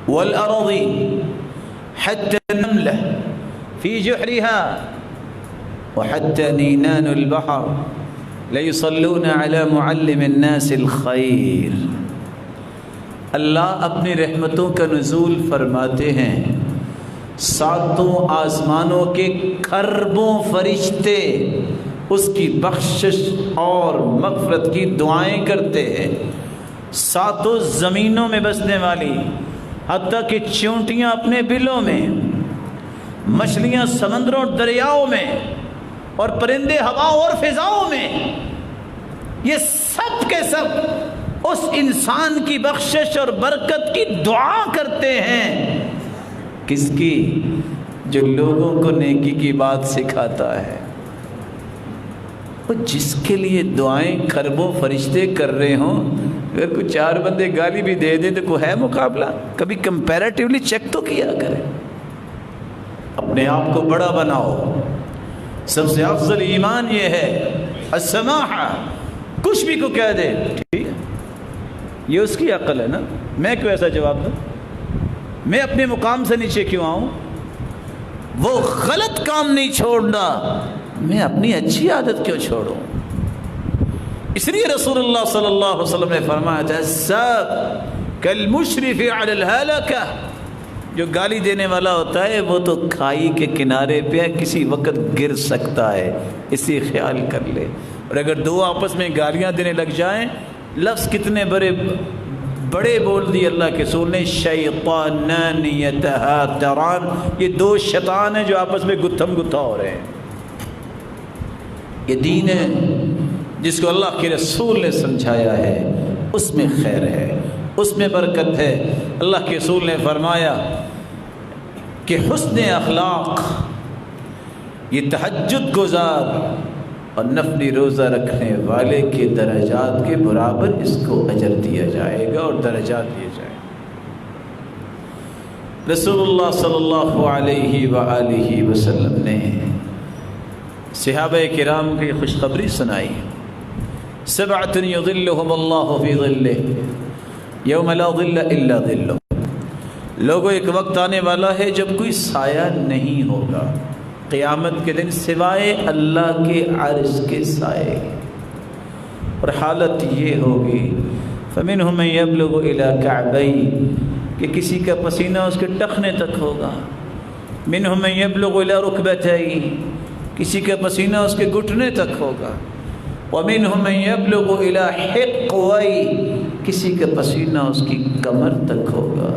والارض حتى النملہ فی جحرها وحتى نینان البحر لیصلون علی معلم الناس الخیر۔ اللہ اپنی رحمتوں کا نزول فرماتے ہیں، 7 آسمانوں کے کھربوں فرشتے اس کی بخشش اور مغفرت کی دعائیں کرتے ہیں، 7 زمینوں میں بسنے والی، حتیٰ کہ چونٹیاں اپنے بلوں میں، مچھلیاں سمندروں دریاؤں میں، اور پرندے ہواؤں اور فضاؤں میں، یہ سب کے سب اس انسان کی بخشش اور برکت کی دعا کرتے ہیں۔ کس کی؟ جو لوگوں کو نیکی کی بات سکھاتا ہے۔ وہ جس کے لیے دعائیں کھربوں فرشتے کر رہے ہوں، اگر کوئی 4 بندے گالی بھی دے دیں تو کوئی ہے مقابلہ؟ کبھی کمپیریٹیولی چیک تو کیا کریں۔ اپنے آپ کو بڑا بناؤ۔ سب سے افضل ایمان یہ ہے السماحہ، کچھ بھی کو کہہ دے ٹھیک ہے، یہ اس کی عقل ہے نا، میں کیوں ایسا جواب دوں، میں اپنے مقام سے نیچے کیوں آؤں۔ وہ غلط کام نہیں چھوڑنا، میں اپنی اچھی عادت کیوں چھوڑوں۔ اس لیے رسول اللہ صلی اللہ علیہ وسلم نے فرمایا تھا الساب کالمشرف علی الہلکہ، جو گالی دینے والا ہوتا ہے وہ تو کھائی کے کنارے پہ کسی وقت گر سکتا ہے، اسی خیال کر لے۔ اور اگر 2 آپس میں گالیاں دینے لگ جائیں، لفظ کتنے بڑے بول دیے اللہ کے رسول نے، شیطانان یتہاتران، یہ 2 شیطان ہیں جو آپس میں گتھم گتھا ہو رہے ہیں۔ یہ دین ہے جس کو اللہ کے رسول نے سمجھایا ہے، اس میں خیر ہے، اس میں برکت ہے۔ اللہ کے رسول نے فرمایا کہ حسن اخلاق یہ تہجد گزار اور نفلی روزہ رکھنے والے کے درجات کے برابر اس کو اجر دیا جائے گا اور درجات دیے جائیں گے۔ رسول اللہ صلی اللہ علیہ وآلہ وسلم نے صحابہ کرام کی خوشخبری سنائی، 7 یظلہم اللہ فی ظلہ یوم لا ظل الا ظلہ۔ لوگوں ایک وقت آنے والا ہے جب کوئی سایہ نہیں ہوگا قیامت کے دن سوائے اللہ کے عرش کے سائے، اور حالت یہ ہوگی فمنهم من يبلغ الى كعبيه کہ کسی کا پسینہ اس کے ٹخنے تک ہوگا، منهم من يبلغ الى ركبتيه کسی کا پسینہ اس کے گھٹنے تک ہوگا، ومنهم من يبلغ الى حقويه کسی کا پسینہ اس کی کمر تک ہوگا،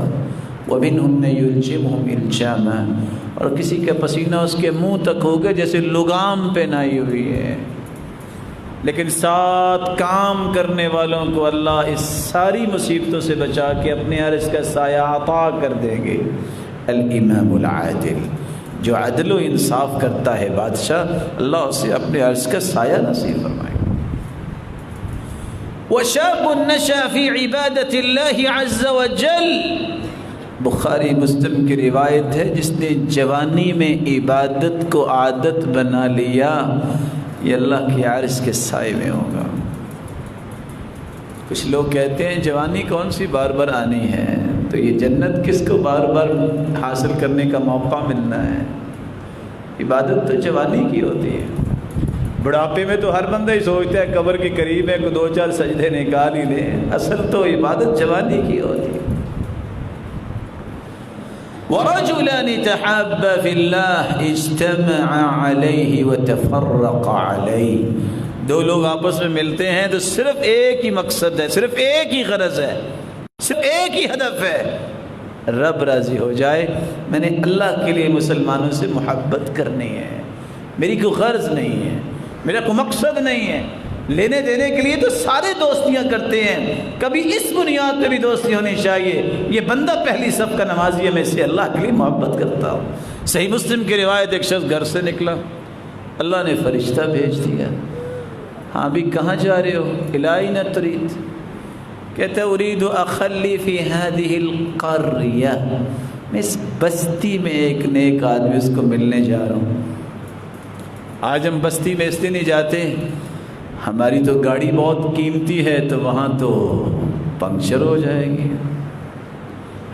ومنهم من يلجمهم الجاما اور کسی کا پسینہ اس کے منہ تک ہوگا جیسے لگام پہنائی ہوئی ہے۔ لیکن ساتھ کام کرنے والوں کو اللہ اس ساری مصیبتوں سے بچا کے اپنے عرش کا سایہ عطا کر دیں گے۔ الامام العادل، جو عدل و انصاف کرتا ہے بادشاہ، اللہ اسے اپنے عرش کا سایہ نصیب فرمائے گا۔ وَشَابٌ نَشَأَ فِي عِبَادَةِ اللَّهِ عَزَّ وَجَلَّ، بخاری مسلم کی روایت ہے، جس نے جوانی میں عبادت کو عادت بنا لیا یہ اللہ کے عرش کے سائے میں ہوگا۔ کچھ لوگ کہتے ہیں جوانی کون سی بار بار آنی ہے، تو یہ جنت کس کو بار بار حاصل کرنے کا موقع ملنا ہے؟ عبادت تو جوانی کی ہوتی ہے۔ بڑھاپے میں تو ہر بندہ ہی سوچتا ہے قبر کے قریب ہے، کو 2-4 سجدے نکال ہی لیں، اصل تو عبادت جوانی کی ہوتی ہے۔ وَرَجُلَانِ تَحَابَّا فِي اللَّهِ اجْتَمَعَا عَلَيْهِ وَتَفَرَّقَا عَلَيْهِ، دو لوگ آپس میں ملتے ہیں تو صرف ایک ہی مقصد ہے، صرف ایک ہی غرض ہے، صرف ایک ہی ہدف ہے، رب راضی ہو جائے۔ میں نے اللہ کے لیے مسلمانوں سے محبت کرنی ہے، میری کوئی غرض نہیں ہے، میرا کوئی مقصد نہیں ہے۔ لینے دینے کے لیے تو سارے دوستیاں کرتے ہیں، کبھی اس بنیاد پہ بھی دوستی ہونی چاہیے، یہ بندہ پہلی صف کا نمازی ہے، میں اسے اللہ کے لیے محبت کرتا ہوں۔ صحیح مسلم کی روایت، ایک شخص گھر سے نکلا، اللہ نے فرشتہ بھیج دیا، ہاں بھی کہاں جا رہے ہو؟ الائنا ترید، کہتا ہے ارید اخلی فی هذه القریہ، میں اس بستی میں ایک نیک آدمی اس کو ملنے جا رہا ہوں۔ آج ہم بستی میں اس لیے نہیں جاتے، ہماری تو گاڑی بہت قیمتی ہے تو وہاں تو پنکچر ہو جائے گی۔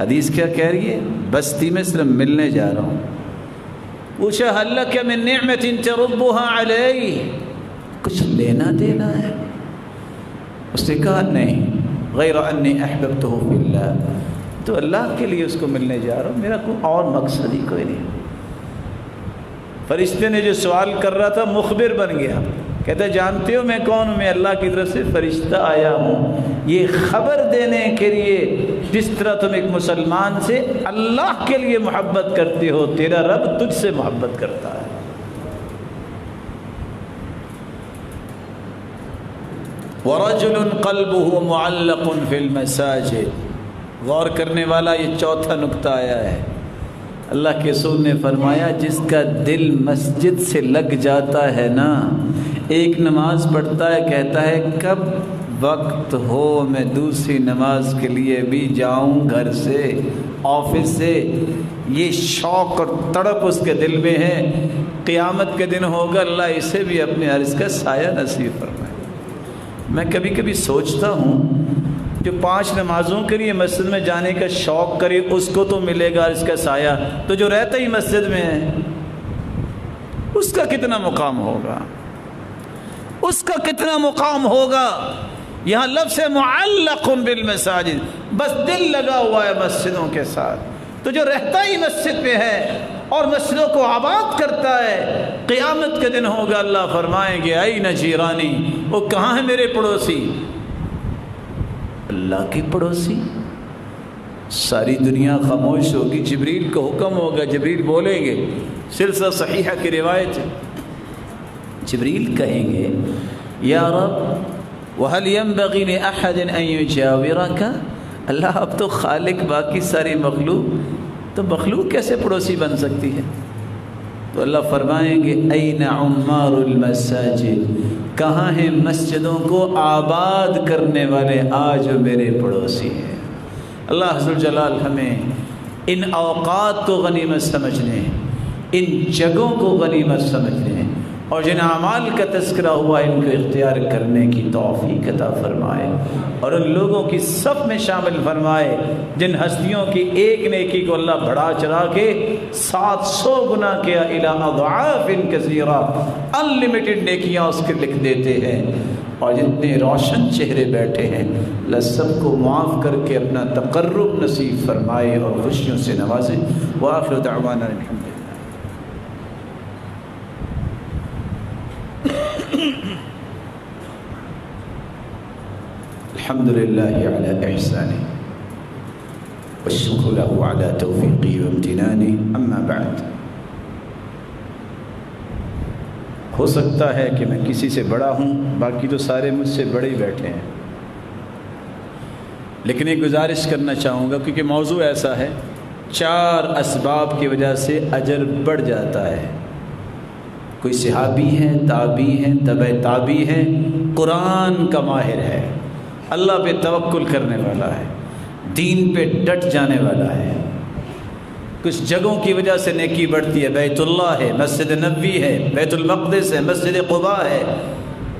حدیث کیا کہہ رہی ہے؟ بستی میں صرف ملنے جا رہا ہوں۔ پوچھا هل لك من نعمة تربها علی، کچھ لینا دینا ہے؟ اس نے کہا نہیں، غیر انی احببته فی اللہ، تو اللہ کے لیے اس کو ملنے جا رہا ہوں، میرا کوئی اور مقصد ہی کوئی نہیں۔ فرشتے نے جو سوال کر رہا تھا مخبر بن گیا، کہتا ہے جانتے ہو میں کون ہوں؟ میں اللہ کی طرف سے فرشتہ آیا ہوں یہ خبر دینے کے لیے، جس طرح تم ایک مسلمان سے اللہ کے لیے محبت کرتے ہو، تیرا رب تجھ سے محبت کرتا ہے۔ وَرَجُلٌ قَلْبُهُ مُعَلَّقٌ فِي الْمَسَاجِدِ، غور کرنے والا یہ چوتھا نقطہ آیا ہے۔ اللہ کے رسول نے فرمایا جس کا دل مسجد سے لگ جاتا ہے نا، ایک نماز پڑھتا ہے، کہتا ہے کب وقت ہو میں دوسری نماز کے لیے بھی جاؤں، گھر سے آفس سے، یہ شوق اور تڑپ اس کے دل میں ہے، قیامت کے دن ہوگا اللہ اسے بھی اپنے عرش کا سایہ نصیب فرمائے۔ میں کبھی کبھی سوچتا ہوں جو 5 نمازوں کے لیے مسجد میں جانے کا شوق کرے اس کو تو ملے گا اس کا سایہ، تو جو رہتا ہی مسجد میں ہے اس کا کتنا مقام ہوگا، اس کا کتنا مقام ہوگا۔ یہاں لفظ معلق بالمساجد، بس دل لگا ہوا ہے مسجدوں کے ساتھ، تو جو رہتا ہی مسجد پہ ہے اور مسجدوں کو آباد کرتا ہے، قیامت کے دن ہوگا اللہ فرمائیں گے این جیرانی، وہ کہاں ہے میرے پڑوسی؟ اللہ کی پڑوسی؟ ساری دنیا خاموش ہوگی، جبریل کو حکم ہوگا، جبریل بولیں گے، سلسلہ صحیحہ کی روایت ہے، جبریل کہیں گے یا رب وَهَلْ يَنْبَغِي لِأَحَدٍ أَن يُجَاوِرَكَ، اللہ اب تو خالق باقی ساری مخلوق، تو مخلوق کیسے پڑوسی بن سکتی ہے؟ تو اللہ فرمائیں گے اَيْنَ عُمَّارُ الْمَسَاجِدِ، کہاں ہیں مسجدوں کو آباد کرنے والے آج میرے پڑوسی ہیں۔ اللہ عز و جلال ہمیں ان اوقات کو غنیمت سمجھنے، ان جگہوں کو غنیمت سمجھنے اور جن اعمال کا تذکرہ ہوا ان کو اختیار کرنے کی توفیق عطا فرمائے، اور ان لوگوں کی صف میں شامل فرمائے جن ہستیوں کی ایک نیکی کو اللہ بڑھا چڑھا کے 700 گنا کیا الی اضعاف کثیرہ، انلمیٹڈ نیکیاں اس کے لکھ دیتے ہیں۔ اور جتنے روشن چہرے بیٹھے ہیں اللہ سب کو معاف کر کے اپنا تقرب نصیب فرمائے اور خوشیوں سے نوازے۔ وآخر دعوانا الحمد للہ علی احسانہ والشکر له علی توفیقہ وامتنانہ، اما بعد۔ ہو سکتا ہے کہ میں کسی سے بڑا ہوں، باقی تو سارے مجھ سے بڑے ہی بیٹھے ہیں، لیکن ایک گزارش کرنا چاہوں گا کیونکہ موضوع ایسا ہے، 4 اسباب کی وجہ سے اجر بڑھ جاتا ہے۔ کوئی صحابی ہے، تابعی ہے، تبع تابعی ہے، قرآن کا ماہر ہے، اللہ پہ توکل کرنے والا ہے، دین پہ ڈٹ جانے والا ہے۔ کچھ جگہوں کی وجہ سے نیکی بڑھتی ہے، بیت اللہ ہے، مسجد نبوی ہے، بیت المقدس ہے، مسجد قباء ہے،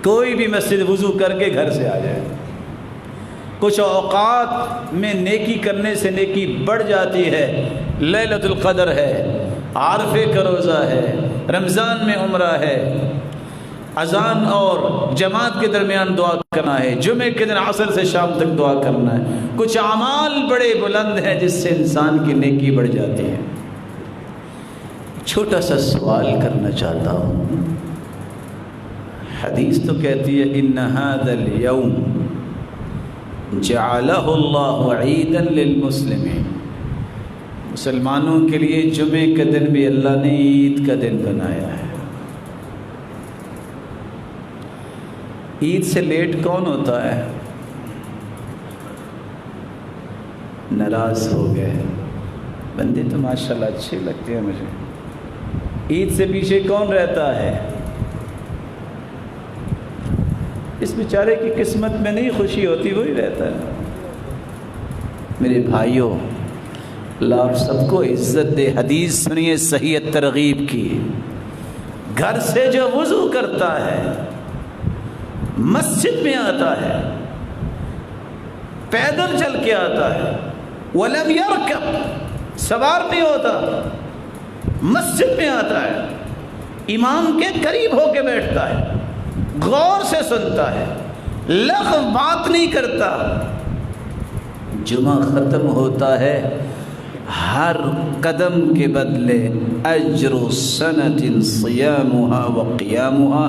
کوئی بھی مسجد وضو کر کے گھر سے آ جائے۔ کچھ اوقات میں نیکی کرنے سے نیکی بڑھ جاتی ہے، لیلۃ القدر ہے، عرفے کا روزہ ہے، رمضان میں عمرہ ہے، اذان اور جماعت کے درمیان دعا کرنا ہے، جمعے کے دن عصر سے شام تک دعا کرنا ہے۔ کچھ اعمال بڑے بلند ہیں جس سے انسان کی نیکی بڑھ جاتی ہے۔ چھوٹا سا سوال کرنا چاہتا ہوں، حدیث تو کہتی ہے ان ھذا اليوم جعلہ اللہ عیدا للمسلمین، مسلمانوں کے لیے جمعے کا دن بھی اللہ نے عید کا دن بنایا ہے۔ عید سے لیٹ کون ہوتا ہے؟ ناراض ہو گئے بندے تو ماشاءاللہ اچھے لگتے ہیں مجھے۔ عید سے پیچھے کون رہتا ہے؟ اس بیچارے کی قسمت میں نہیں خوشی ہوتی، وہی رہتا ہے۔ میرے بھائیوں، اللہ آپ سب کو عزت دے، حدیث سنیے صحیح ترغیب کی۔ گھر سے جو وضو کرتا ہے، مسجد میں آتا ہے، پیدل چل کے آتا ہے، وَلَمْ يَرْكَبْ، سوار نہیں ہوتا، مسجد میں آتا ہے، امام کے قریب ہو کے بیٹھتا ہے، غور سے سنتا ہے، لغو بات نہیں کرتا، جمعہ ختم ہوتا ہے، ہر قدم کے بدلے اجر سنۃ صیامها وقیامها،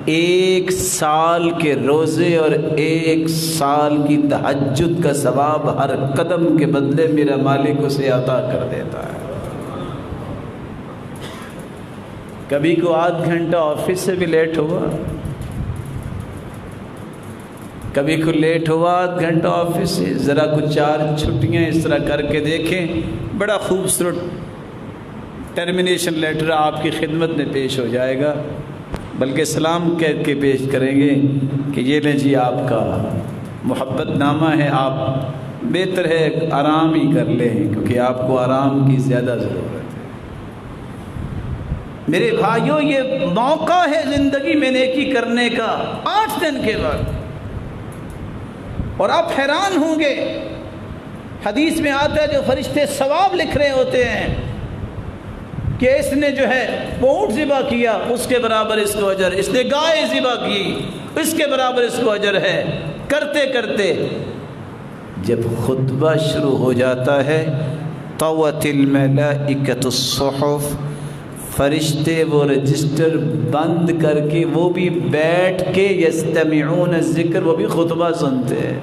1 سال کے روزے اور 1 سال کی تہجد کا ثواب ہر قدم کے بدلے میرا مالک اسے عطا کر دیتا ہے۔ کبھی کو آدھ گھنٹہ آفس سے بھی لیٹ ہوا، کبھی کو لیٹ ہوا آدھ گھنٹہ آفس سے، ذرا کچھ 4 چھٹیاں اس طرح کر کے دیکھیں، بڑا خوبصورت ٹرمینیشن لیٹر آپ کی خدمت میں پیش ہو جائے گا، بلکہ سلام کہہ کے پیش کریں گے کہ یہ لیں جی آپ کا محبت نامہ ہے، آپ بہتر ہے آرام ہی کر لیں کیونکہ آپ کو آرام کی زیادہ ضرورت ہے۔ میرے بھائیوں، یہ موقع ہے زندگی میں نیکی کرنے کا 8 دن کے بعد، اور آپ حیران ہوں گے، حدیث میں آتا ہے جو فرشتے ثواب لکھ رہے ہوتے ہیں کہ اس نے جو ہے اونٹ ذبح کیا اس کے برابر اس کو اجر، اس نے گائے ذبح کی اس کے برابر اس کو اجر ہے، کرتے کرتے جب خطبہ شروع ہو جاتا ہے طوت الملائکۃ الصحف، فرشتے وہ رجسٹر بند کر کے وہ بھی بیٹھ کے یستمعون الذکر، وہ بھی خطبہ سنتے ہیں۔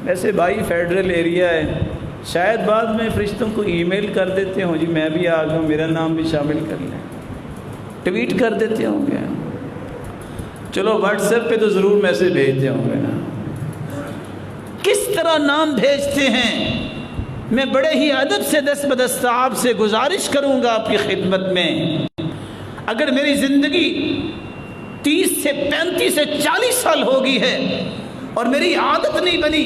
ایسے بھائی فیڈرل ایریا ہے، شاید بعد میں فرشتوں کو ای میل کر دیتے ہوں، جی میں بھی آ گیا ہوں، میرا نام بھی شامل کر لیں، ٹویٹ کر دیتے ہوں گے، چلو واٹس ایپ پہ تو ضرور میسج بھیجتے ہوں گے نا۔ کس طرح نام بھیجتے ہیں؟ میں بڑے ہی ادب سے دست بدستہ آپ سے گزارش کروں گا آپ کی خدمت میں، اگر میری زندگی 30 سے 35 سے 40 سال ہو گئی ہے اور میری عادت نہیں بنی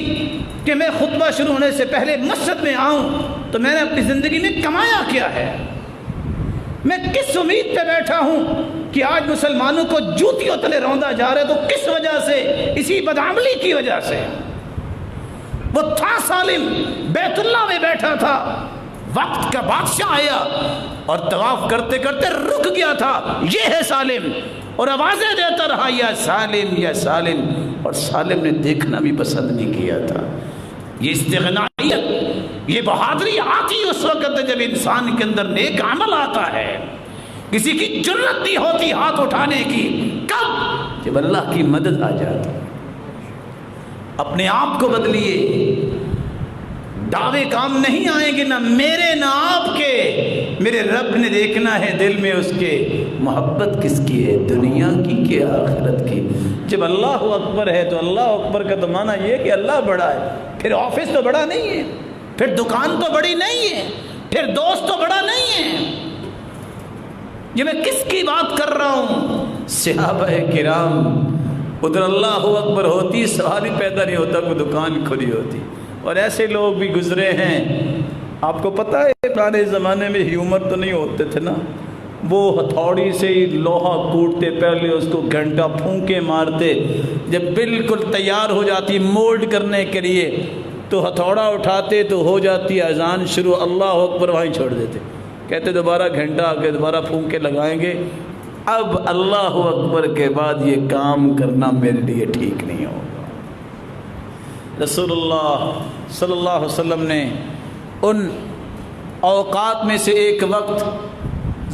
کہ میں خطبہ شروع ہونے سے پہلے مسجد میں آؤں، تو میں نے اپنی زندگی میں کمایا کیا ہے؟ میں کس امید پہ بیٹھا ہوں کہ آج مسلمانوں کو جوتیوں تلے روندا جا رہا ہے؟ تو کس وجہ سے؟ اسی بدعملی کی وجہ سے۔ وہ تھا سالم، بیت اللہ میں بیٹھا تھا، وقت کا بادشاہ آیا اور طواف کرتے کرتے رک گیا تھا، یہ ہے سالم، اور آوازیں دیتا رہا یا سالم یا سالم، اور سالم نے دیکھنا بھی پسند نہیں کیا تھا۔ یہ استغنائیت، یہ بہادری آتی اس وقت جب انسان کے اندر نیک عمل آتا ہے۔ کسی کی جرت نہیں ہوتی ہاتھ اٹھانے کی، کب؟ جب اللہ کی مدد آ جاتی۔ اپنے آپ کو بدلیے، دعوے کام نہیں آئیں گے، نہ میرے نہ آپ کے، میرے رب نے دیکھنا ہے دل میں اس کے محبت کس کی ہے، دنیا کی کہ آخرت کی۔ جب اللہ اکبر ہے تو اللہ اکبر کا تو معنی یہ کہ اللہ بڑا ہے، پھر آفس تو بڑا نہیں ہے، پھر دکان تو بڑی نہیں ہے، پھر دوست تو بڑا نہیں ہے۔ یہ میں کس کی بات کر رہا ہوں؟ صحابہ کرام، ادھر اللہ اکبر ہوتی سوال ہی پیدا نہیں ہوتا، کوئی دکان کھلی ہوتی۔ اور ایسے لوگ بھی گزرے ہیں، آپ کو پتہ ہے پرانے زمانے میں ہیومر تو نہیں ہوتے تھے نا، وہ ہتھوڑی سے ہی لوہا کوٹتے، پہلے اس کو گھنٹہ پھونکے مارتے، جب بالکل تیار ہو جاتی مولڈ کرنے کے لیے تو ہتھوڑا اٹھاتے تو ہو جاتی اذان شروع، اللہ اکبر وہیں چھوڑ دیتے، کہتے دوبارہ گھنٹہ آ کے دوبارہ پھونک کے لگائیں گے۔ اب اللہ اکبر کے بعد یہ کام کرنا میرے لیے ٹھیک نہیں ہوگا۔ رسول اللہ صلی اللہ علیہ وسلم نے ان اوقات میں سے ایک وقت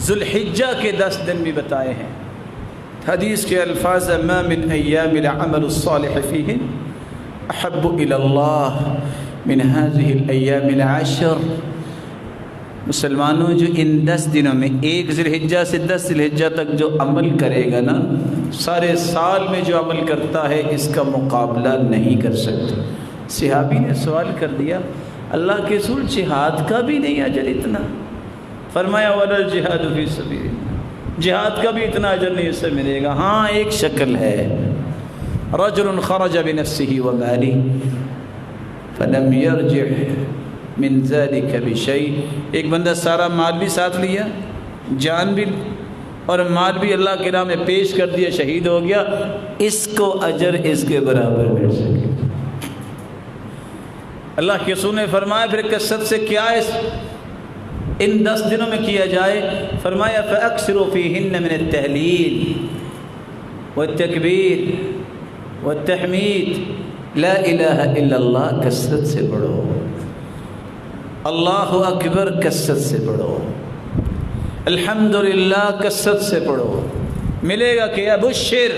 ذوالحجہ کے 10 دن بھی بتائے ہیں۔ حدیث کے الفاظ ما من ایام العمل الصالح فیہن احب الی اللہ من هذه الایام العشر۔ مسلمانوں، جو ان 10 دنوں میں، ایک ذوالحجہ سے 10 ذوالحجہ تک جو عمل کرے گا نا، سارے سال میں جو عمل کرتا ہے اس کا مقابلہ نہیں کر سکتے۔ صحابی نے سوال کر دیا، اللہ کے رسول جہاد کا بھی نہیں اجر اتنا؟ فرمایا ولا الجہاد فی سبیل اللہ، جہاد کا بھی اتنا اجر نہیں اس سے ملے گا۔ ہاں ایک شکل ہے، رجل خرج بنفسه وماله فلم يرجع من ذلك بشيء، ایک بندہ سارا مال بھی ساتھ لیا، جان بھی اور مال بھی اللہ کے راہ میں پیش کر دیا، شہید ہو گیا، اس کو اجر اس کے برابر مل سکے۔ اللہ کے رسول نے فرمایا پھر کثرت سے کیا ان 10 دنوں میں کیا جائے؟ فرمایا فَأَكْثِرُوا فِيهِنَّ مِنَ التَّهْلِيلِ وَالتَّكْبِيرِ وَالتَّحْمِيدِ، لا الہ الا اللہ کثرت سے پڑھو، اللہ اکبر کثرت سے پڑھو، الحمدللہ کثرت سے پڑھو، ملے گا کہ ابشر،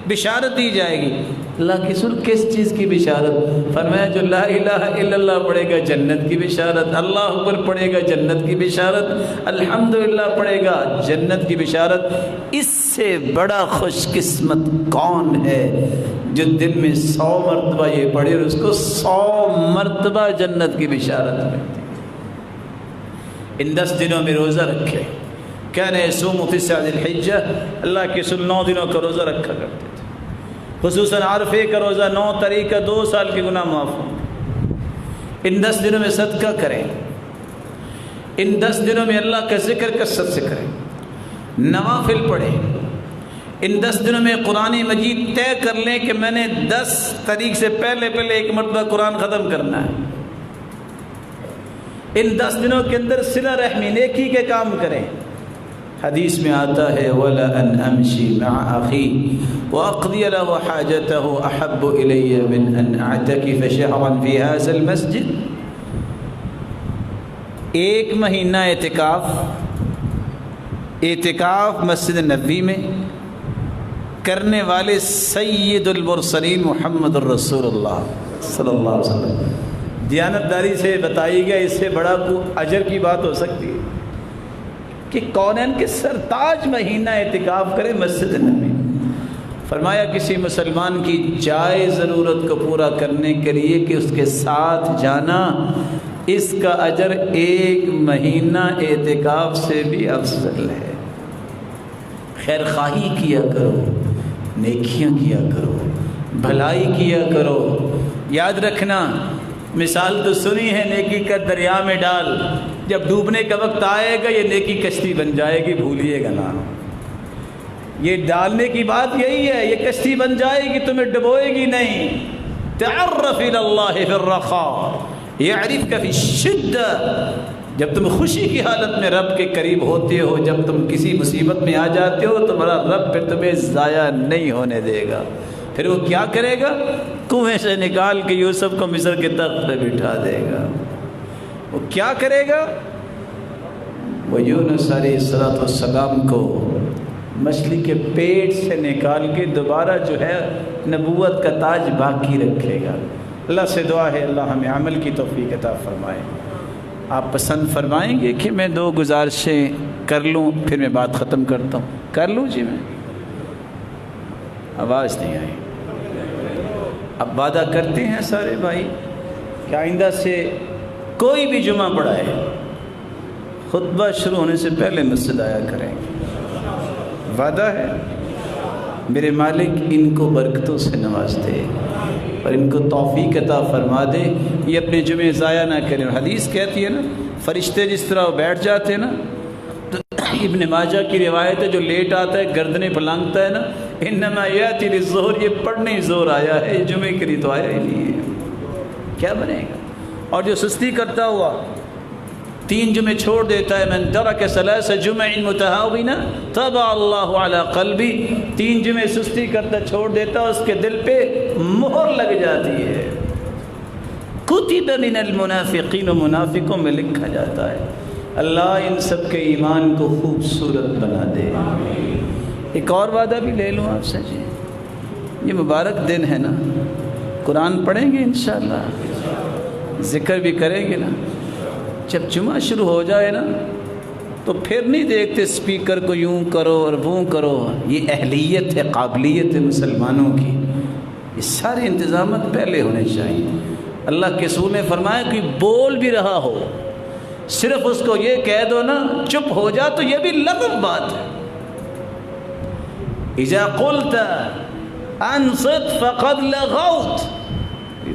بشارت دی جائے گی۔ اللہ کی رسول کس چیز کی بشارت؟ فرمایا جو لا الہ الا اللہ پڑھے گا جنت کی بشارت، اللہ اکبر پڑھے گا جنت کی بشارت، الحمدللہ پڑھے گا جنت کی بشارت۔ اس سے بڑا خوش قسمت کون ہے جو دن میں 100 مرتبہ یہ پڑھے اور اس کو 100 مرتبہ جنت کی بشارت ملتی۔ ان 10 دنوں میں روزہ رکھے، کان یصوم 9 ذی الحجہ، اللہ کے رسول 9 دنوں کا روزہ رکھا کرتے تھے، خصوصاً عرفے کا روزہ 9 تاریخ کا 2 سال کے گناہ معاف ہوں۔ ان 10 دنوں میں صدقہ کریں، ان 10 دنوں میں اللہ کا ذکر کثرت سے کریں، نوافل پڑھیں، ان 10 دنوں میں قرآن مجید طے کر لیں کہ میں نے 10 تاریخ سے پہلے ایک مرتبہ قرآن ختم کرنا ہے۔ ان 10 دنوں کے اندر صلہ رحمی، نیکی کے کام کریں۔ حدیث میں آتا ہے وَلَا أَنْ أَمْشِي مَعَ أَخِي وَأَقْضِيَ لَهُ حَاجَتَهُ أَحَبُّ إِلَيَّ مِنْ أَنْ أَعْتَكِفَ شَهْرًا فِي هَذَا الْمَسْجِدِ۔ ایک مہینہ اعتکاف مسجد نبوی میں کرنے والے سید المرسلین محمد الرسول اللہ صلی اللہ علیہ وسلم، دیانتداری سے بتائی گیا، اس سے بڑا کو اجر کی بات ہو سکتی ہے کہ کونین کے سرتاج مہینہ اعتکاف کرے مسجد نبوی۔ فرمایا کسی مسلمان کی جائز ضرورت کو پورا کرنے کے لیے کہ اس کے ساتھ جانا، اس کا اجر 1 مہینہ اعتکاف سے بھی افضل ہے۔ خیر خواہی کیا کرو، نیکیاں کیا کرو، بھلائی کیا کرو۔ یاد رکھنا، مثال تو سنی ہے نیکی کا دریا میں ڈال، جب ڈوبنے کا وقت آئے گا یہ نیکی کشتی بن جائے گی، بھولیے گا نہ۔ یہ ڈالنے کی بات یہی ہے، یہ کشتی بن جائے گی، تمہیں ڈبوئے گی نہیں۔ تعرف الی اللہ فی الرخاء یعرفک فی الشدہ، جب تم خوشی کی حالت میں رب کے قریب ہوتے ہو، جب تم کسی مصیبت میں آ جاتے ہو، تمہارا رب پھر تمہیں ضائع نہیں ہونے دے گا۔ پھر وہ کیا کرے گا؟ کنویں سے نکال کے یوسف کو مصر کے تخت پہ بٹھا دے گا۔ وہ کیا کرے گا؟ وہ یونس علیہ السلام کو مچھلی کے پیٹ سے نکال کے دوبارہ جو ہے نبوت کا تاج باقی رکھے گا۔ اللہ سے دعا ہے اللہ ہمیں عمل کی توفیق عطا فرمائے۔ آپ پسند فرمائیں گے کہ میں 2 گزارشیں کر لوں، پھر میں بات ختم کرتا ہوں؟ کر لوں جی؟ میں آواز نہیں آئی۔ اب وعدہ کرتے ہیں سارے بھائی کہ آئندہ سے کوئی بھی جمعہ پڑھائے خطبہ شروع ہونے سے پہلے مسجد آیا کریں گے، وعدہ ہے۔ میرے مالک ان کو برکتوں سے نواز دے اور ان کو توفیق عطا فرما دے، یہ اپنے جمعے ضائع نہ کریں۔ حدیث کہتی ہے نا، فرشتے جس طرح بیٹھ جاتے ہیں نا، تو ابن ماجہ کی روایت ہے جو لیٹ آتا ہے گردنیں پھلانگتا ہے نا، انما یاتی للظہر، یہ پڑھنے ہی زور آیا ہے، یہ جمعے کے لیے تو آیا ہی نہیں ہے، کیا بنے گا؟ اور جو سستی کرتا ہوا 3 جمعے چھوڑ دیتا ہے، من ترک ثلاث جمع متہاونا طبع اللہ علی قلبی، 3 جمعے سستی کرتا چھوڑ دیتا، اس کے دل پہ مہر لگ جاتی ہے، کتب من المنافقین، منافقوں میں لکھا جاتا ہے۔ اللہ ان سب کے ایمان کو خوبصورت بنا دے۔ ایک اور وعدہ بھی لے لوں آپ سے جی، یہ مبارک دن ہے نا، قرآن پڑھیں گے انشاءاللہ، ذکر بھی کریں گے نا، جب جمعہ شروع ہو جائے نا تو پھر نہیں دیکھتے سپیکر کو یوں کرو اور وہ کرو، یہ اہلیت ہے، قابلیت ہے مسلمانوں کی، یہ سارے انتظامات پہلے ہونے چاہیے۔ اللہ کے رسول نے فرمایا کہ بول بھی رہا ہو، صرف اس کو یہ کہہ دو نا چپ ہو جا، تو یہ بھی لغو بات ہے۔ اذا قلت انصت فقد لغوت،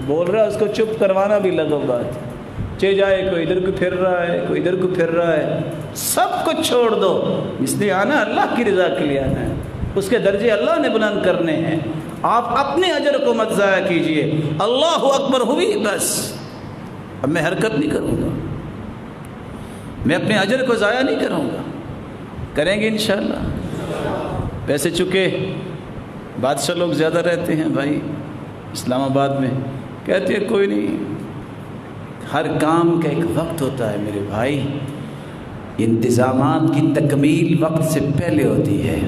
بول رہا ہے اس کو چپ کروانا بھی لغو بات ہے۔ چے جائے کوئی ادھر کو پھر رہا ہے، کوئی ادھر کو پھر رہا ہے، سب کچھ چھوڑ دو، اس لیے آنا اللہ کی رضا کے لیے آنا ہے، اس کے درجے اللہ نے بلند کرنے ہیں۔ آپ اپنے اجر کو مت ضائع کیجئے، اللہ اکبر ہوئی بس، اب میں حرکت نہیں کروں گا، میں اپنے اجر کو ضائع نہیں کروں گا، کریں گے انشاءاللہ۔ ویسے چونکہ بادشاہ لوگ زیادہ رہتے ہیں بھائی اسلام آباد میں، کہتے ہیں کوئی نہیں، ہر کام کا ایک وقت ہوتا ہے میرے بھائی، انتظامات کی تکمیل وقت سے پہلے ہوتی ہے۔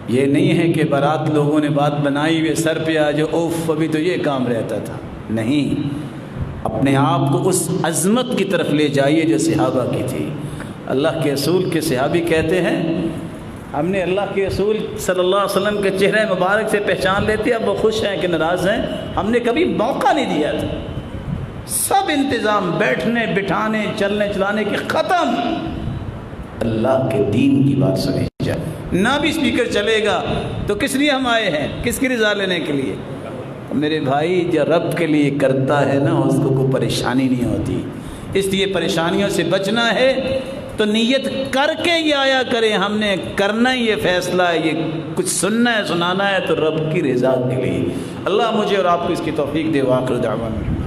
یہ نہیں ہے کہ بارات لوگوں نے بات بنائی ہوئے سر پہ آ جو اوف ابھی تو یہ کام رہتا تھا، نہیں، اپنے آپ کو اس عظمت کی طرف لے جائیے جو صحابہ کی تھی۔ اللہ کے رسول کے صحابی کہتے ہیں ہم نے اللہ کے رسول صلی اللہ علیہ وسلم کے چہرے مبارک سے پہچان لیتے، اب وہ خوش ہیں کہ ناراض ہیں، ہم نے کبھی موقع نہیں دیا تھا، سب انتظام بیٹھنے بٹھانے چلنے چلانے کے ختم، اللہ کے دین کی بات سنی جائے، نہ بھی سپیکر چلے گا تو کس لیے ہم آئے ہیں؟ کس کی رضا لینے کے لیے؟ میرے بھائی جو رب کے لیے کرتا ہے نا اس کو کوئی پریشانی نہیں ہوتی، اس لیے پریشانیوں سے بچنا ہے تو نیت کر کے یہ آیا کریں، ہم نے کرنا ہی یہ فیصلہ ہے، یہ کچھ سننا ہے سنانا ہے تو رب کی رضا کے لیے۔ اللہ مجھے اور آپ کو اس کی توفیق دے۔ وآخر دعوانا